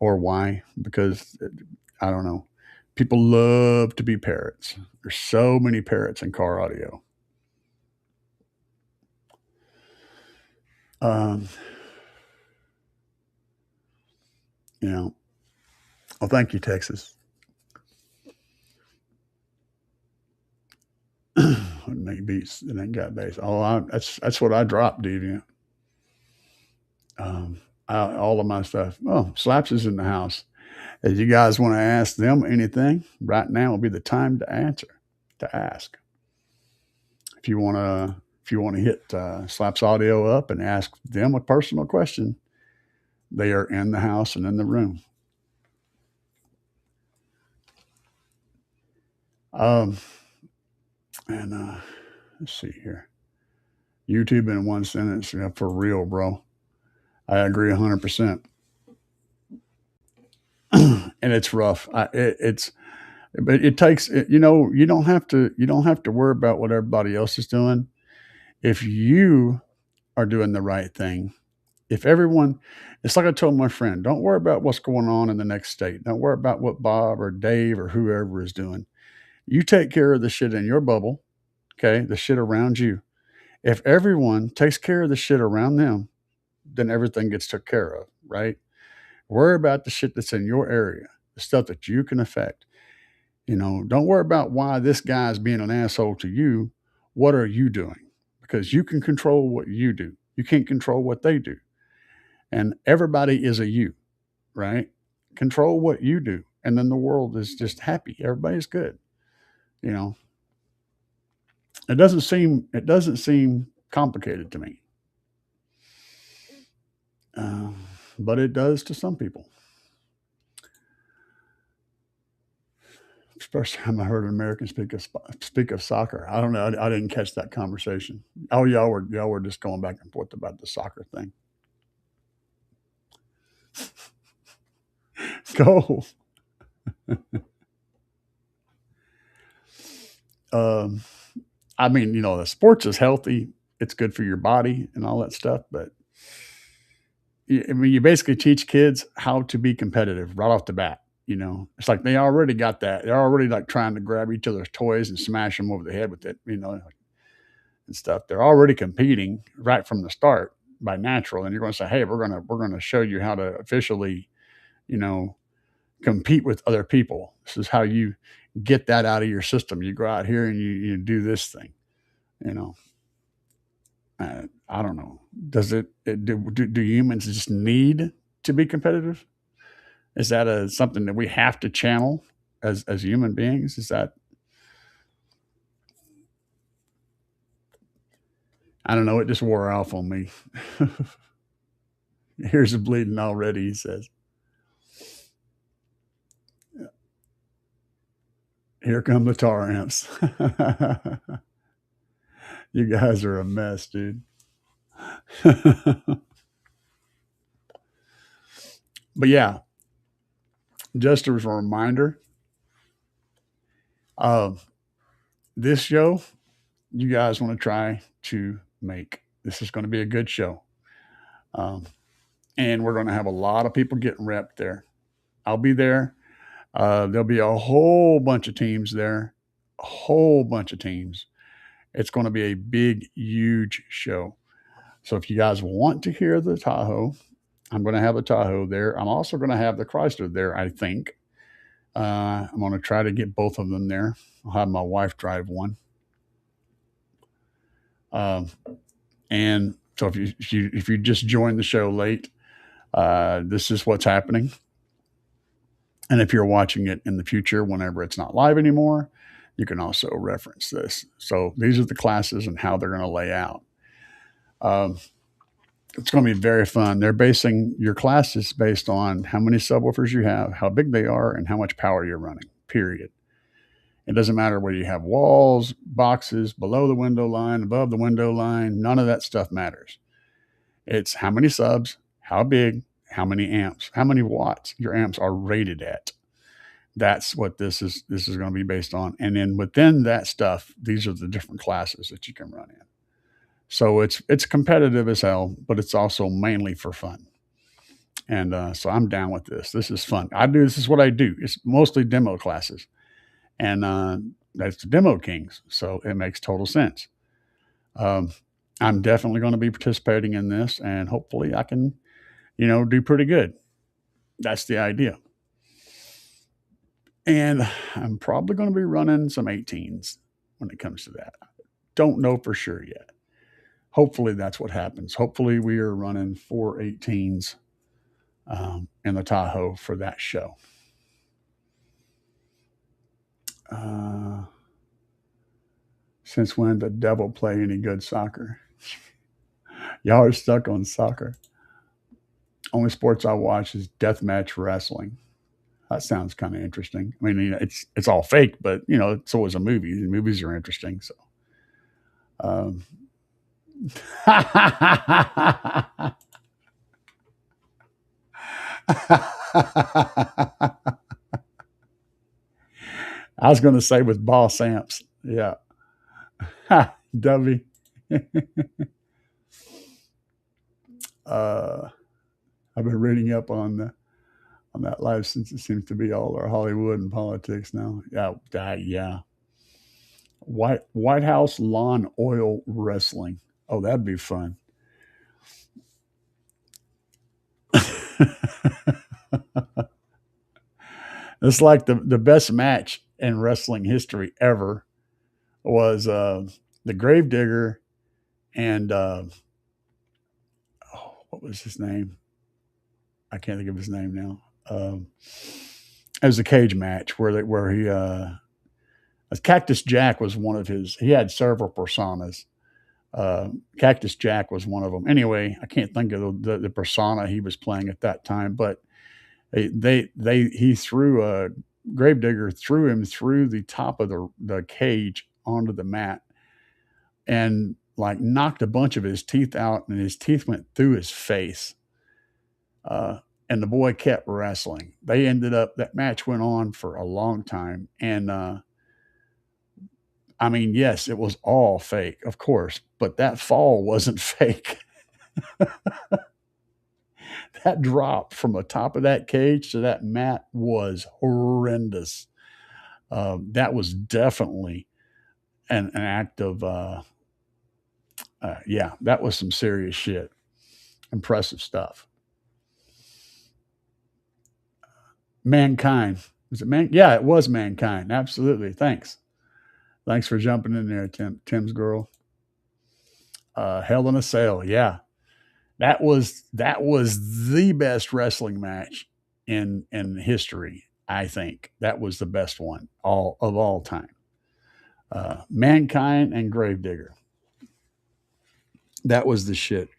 or why, because I don't know. People love to be parrots. There's so many parrots in car audio. Um, you know, well, thank you, Texas. Make beats and ain't got bass. That's what I dropped, Deviant. All of my stuff. Oh, Slapz is in the house. If you guys want to ask them anything, right now will be the time to answer, to ask. If you want to hit Slapz Audio up and ask them a personal question, they are in the house and in the room. And let's see here. YouTube in one sentence, yeah, for real, bro. I agree 100%. And it's rough. But it takes, you know, you don't have to worry about what everybody else is doing. If you are doing the right thing, if everyone, it's like I told my friend, don't worry about what's going on in the next state. Don't worry about what Bob or Dave or whoever is doing. You take care of the shit in your bubble, okay? The shit around you. If everyone takes care of the shit around them, then everything gets took care of, right? Worry about the shit that's in your area, the stuff that you can affect. You know, don't worry about why this guy's being an asshole to you. What are you doing? Because you can control what you do. You can't control what they do. And everybody is a you, right? Control what you do. And then the world is just happy. Everybody's good. You know, it doesn't seem complicated to me. But it does to some people. First time I heard an American speak of soccer. I don't know. I didn't catch that conversation. Oh, y'all were just going back and forth about the soccer thing. Go. Um, I mean, the sports is healthy. It's good for your body and all that stuff. But I mean, you basically teach kids how to be competitive right off the bat. It's like they already got that. They're already like trying to grab each other's toys and smash them over the head with it, and stuff. They're already competing right from the start by natural. And you're going to say, hey, we're gonna show you how to officially, you know, compete with other people. This is how you get that out of your system. You go out here and you do this thing. You know, I don't know. Does do humans just need to be competitive? Is that something that we have to channel as human beings? Is that, I don't know. It just wore off on me. Here's the bleeding already. He says, "Here come the tar amps." You guys are a mess, dude. But yeah, just as a reminder of this show, you guys want to try to make. This is going to be a good show. Um, and we're going to have a lot of people getting repped there. I'll be there. There'll be a whole bunch of teams there, a whole bunch of teams. It's going to be a big, huge show. So if you guys want to hear the Tahoe, I'm going to have the Tahoe there. I'm also going to have the Chrysler there, I think. I'm going to try to get both of them there. I'll have my wife drive one. Um, and so if you just joined the show late, this is what's happening. And if you're watching it in the future, whenever it's not live anymore, you can also reference this. So these are the classes and how they're going to lay out. It's going to be very fun. They're basing your classes based on how many subwoofers you have, how big they are, and how much power you're running, period. It doesn't matter whether you have walls, boxes, below the window line, above the window line. None of that stuff matters. It's how many subs, how big, how many amps, how many watts your amps are rated at. That's what this is going to be based on. And then within that stuff, these are the different classes that you can run in. So it's competitive as hell, but it's also mainly for fun. And so I'm down with this. This is fun. This is what I do. It's mostly demo classes. And that's the Demo Kings. So it makes total sense. I'm definitely going to be participating in this, and hopefully I can, do pretty good. That's the idea. And I'm probably going to be running some 18s when it comes to that. Don't know for sure yet. Hopefully that's what happens. Hopefully we are running 4 18s in the Tahoe for that show. Since when did the devil play any good soccer? Y'all are stuck on soccer. Only sports I watch is deathmatch wrestling. That sounds kind of interesting. I mean, it's all fake, but it's always a movie. The movies are interesting. So, I was going to say with Boss Amps. Yeah. W. I've been reading up on that life since it seems to be all our Hollywood and politics now. Yeah. White House lawn oil wrestling. Oh, that'd be fun. It's like the best match in wrestling history ever was the Gravedigger and what was his name? I can't think of his name now. It was a cage match where he Cactus Jack was one of his. He had several personas. Cactus Jack was one of them. Anyway, I can't think of the persona he was playing at that time, but he threw Gravedigger threw him through the top of the cage onto the mat and like knocked a bunch of his teeth out, and his teeth went through his face. And the boy kept wrestling. They ended up, that match went on for a long time. And I mean, yes, it was all fake, of course, but that fall wasn't fake. That drop from the top of that cage to that mat was horrendous. That was definitely an act of, yeah, that was some serious shit. Impressive stuff. Mankind. Was it man? Yeah, it was Mankind. Absolutely. Thanks. Thanks for jumping in there, Tim's girl. Hell in a Cell. Yeah, that was the best wrestling match in history. I think that was the best one all time. Mankind and Gravedigger. That was the shit.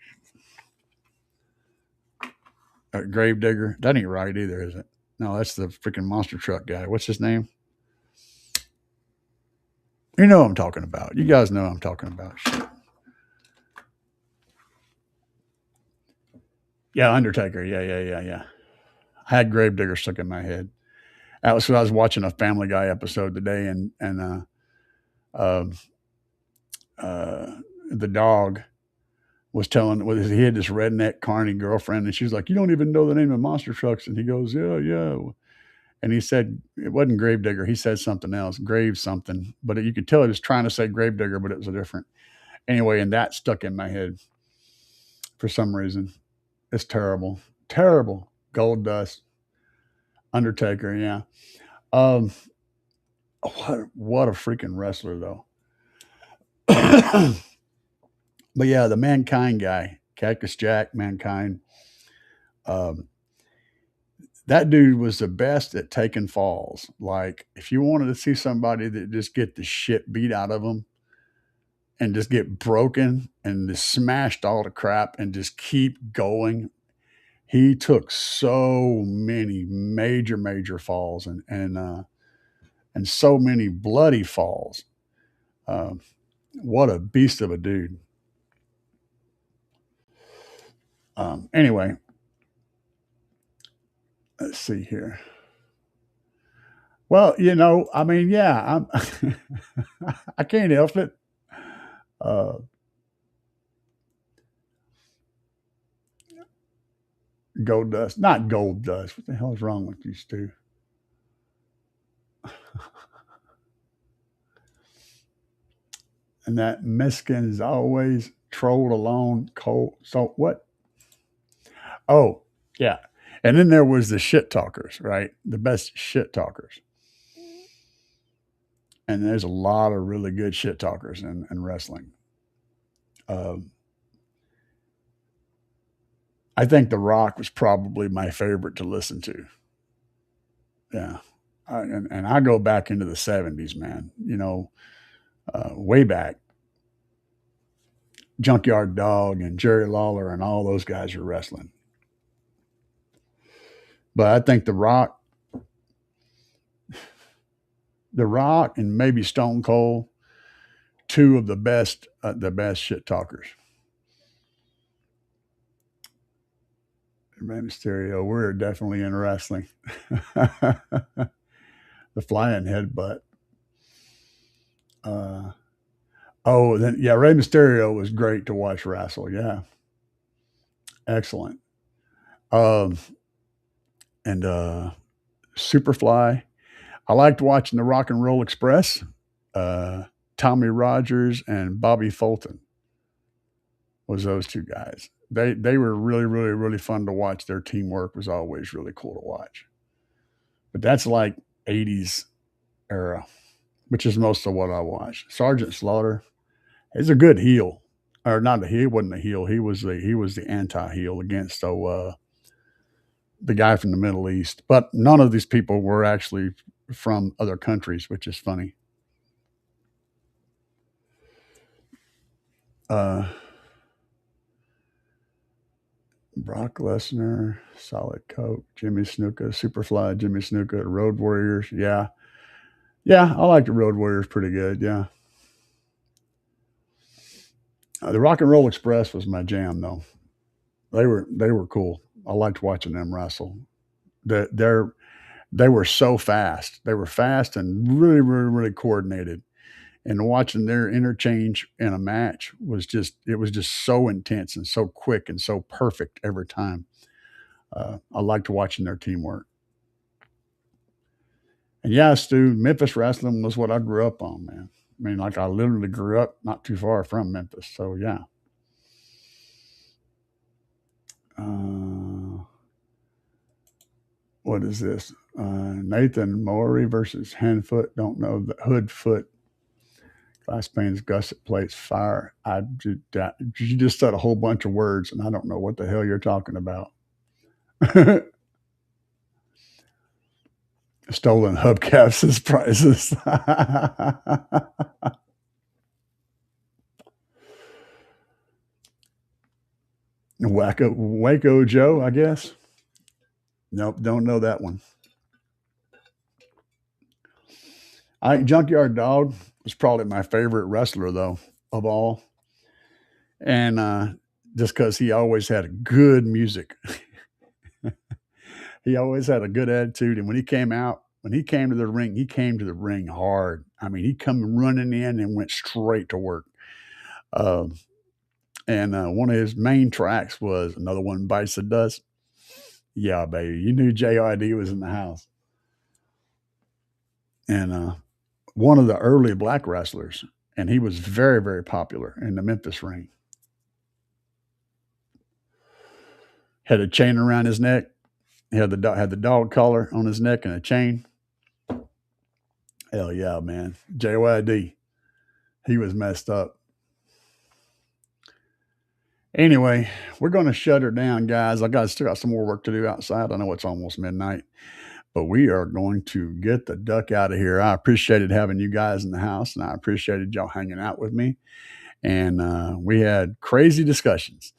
Gravedigger. That ain't right either, is it? No, that's the freaking monster truck guy. What's his name? You know what I'm talking about. You guys know what I'm talking about. Shit. Yeah, Undertaker. Yeah. I had Gravedigger stuck in my head. That was what I was watching a Family Guy episode today, and uh, the dog was telling, well, he had this redneck carny girlfriend, and she was like, "You don't even know the name of monster trucks," and he goes, "Yeah." And he said it wasn't Gravedigger. He said something else, Grave something, but you could tell he was trying to say Gravedigger, but it was a different. Anyway, and that stuck in my head for some reason. It's terrible, terrible. Gold Dust, Undertaker, yeah. Um, what a freaking wrestler though. But yeah, the Mankind guy, Cactus Jack, Mankind. Um, that dude was the best at taking falls. Like, if you wanted to see somebody that just get the shit beat out of them and just get broken and just smashed all the crap and just keep going, he took so many major falls and so many bloody falls. Um, what a beast of a dude. Anyway, let's see here. Well, I mean, yeah, I can't help it. Uh, Gold Dust, not Gold Dust. What the hell is wrong with these two? And that Miskin is always trolled alone, cold. So what? Oh, yeah. And then there was the shit talkers, right? The best shit talkers. And there's a lot of really good shit talkers in wrestling. Um, I think The Rock was probably my favorite to listen to. Yeah. And I go back into the 70s, man. Way back. Junkyard Dog and Jerry Lawler and all those guys are wrestling. But I think The Rock, and maybe Stone Cold, two of the best shit talkers. Rey Mysterio, we're definitely in wrestling. The flying headbutt. Uh, then yeah, Rey Mysterio was great to watch wrestle. Yeah, excellent. Um, and Superfly. I liked watching the Rock and Roll Express. Uh, Tommy Rogers and Bobby Fulton was those two guys. They were really fun to watch. Their teamwork was always really cool to watch. But that's like 80s era, which is most of what I watch. Sergeant Slaughter is a good heel, or not a heel. He wasn't a heel. He was the anti-heel against the guy from the Middle East. But none of these people were actually from other countries, which is funny. Uh, Brock Lesnar, Solid Coke, Jimmy Snuka, Superfly, Jimmy Snuka, Road Warriors. Yeah. Yeah, I like the Road Warriors pretty good. Yeah. The Rock and Roll Express was my jam, though. They were cool. I liked watching them wrestle. They were so fast. They were fast and really, really, really coordinated. And watching their interchange in a match was just so intense and so quick and so perfect every time. I liked watching their teamwork. And yeah, Stu, Memphis wrestling was what I grew up on, man. I mean, like I literally grew up not too far from Memphis. So yeah. What is this? Nathan Maury versus Handfoot. Don't know the Hoodfoot. Glass panes, gusset plates, fire. You just said a whole bunch of words, and I don't know what the hell you're talking about. Stolen hubcaps as prizes. Waco Joe, I guess. Nope, don't know that one. Junkyard Dog was probably my favorite wrestler, though, of all. And just because he always had good music. He always had a good attitude. And when he came to the ring, he came to the ring hard. I mean, he come running in and went straight to work. And one of his main tracks was Another One Bites the Dust. Yeah, baby. You knew JID was in the house. And one of the early black wrestlers. And he was very, very popular in the Memphis ring. Had a chain around his neck. He had the dog collar on his neck and a chain. Hell yeah, man. JYD. He was messed up. Anyway, we're going to shut her down, guys. Still got some more work to do outside. I know it's almost midnight, but we are going to get the duck out of here. I appreciated having you guys in the house, and I appreciated y'all hanging out with me. And we had crazy discussions.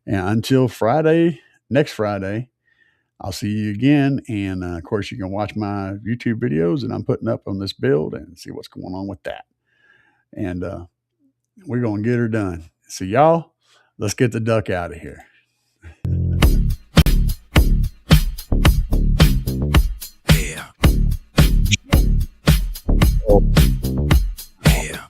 And until next Friday, I'll see you again. And of course, you can watch my YouTube videos that I'm putting up on this build and see what's going on with that. And we're going to get her done. So y'all, let's get the duck out of here. Yeah. Yeah.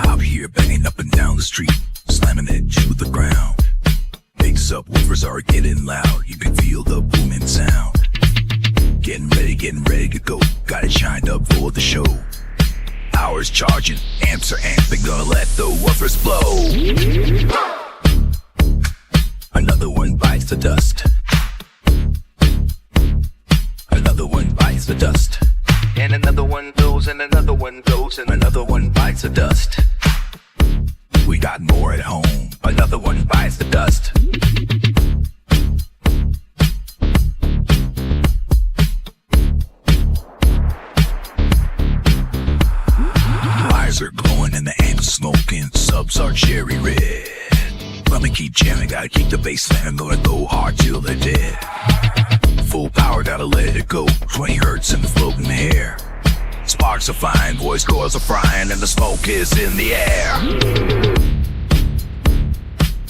I'm here banging up and down the street, slamming it to the ground. Big subwoofers are getting loud. You can feel the booming sound. Getting ready to go. Got it shined up for the show. Hours charging, amps are amping. Gonna let the woofers blow. Another one bites the dust. Another one bites the dust. And another one goes, and another one goes, and another one bites the dust. We got more at home. Another one bites the dust. Eyes are glowing and the amps smoking. Subs are cherry red. Let me keep jamming, gotta keep the bass slamming. Gonna go hard till they're dead. Full power, gotta let it go. 20 hertz in the floating air. Sparks are flying, voice cords are frying, and the smoke is in the air.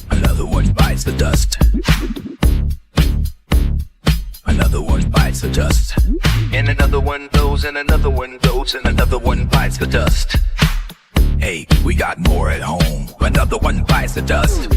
Another one bites the dust. Another one bites the dust. And another one goes, and another one goes, and another one bites the dust. Hey, we got more at home. Another one bites the dust.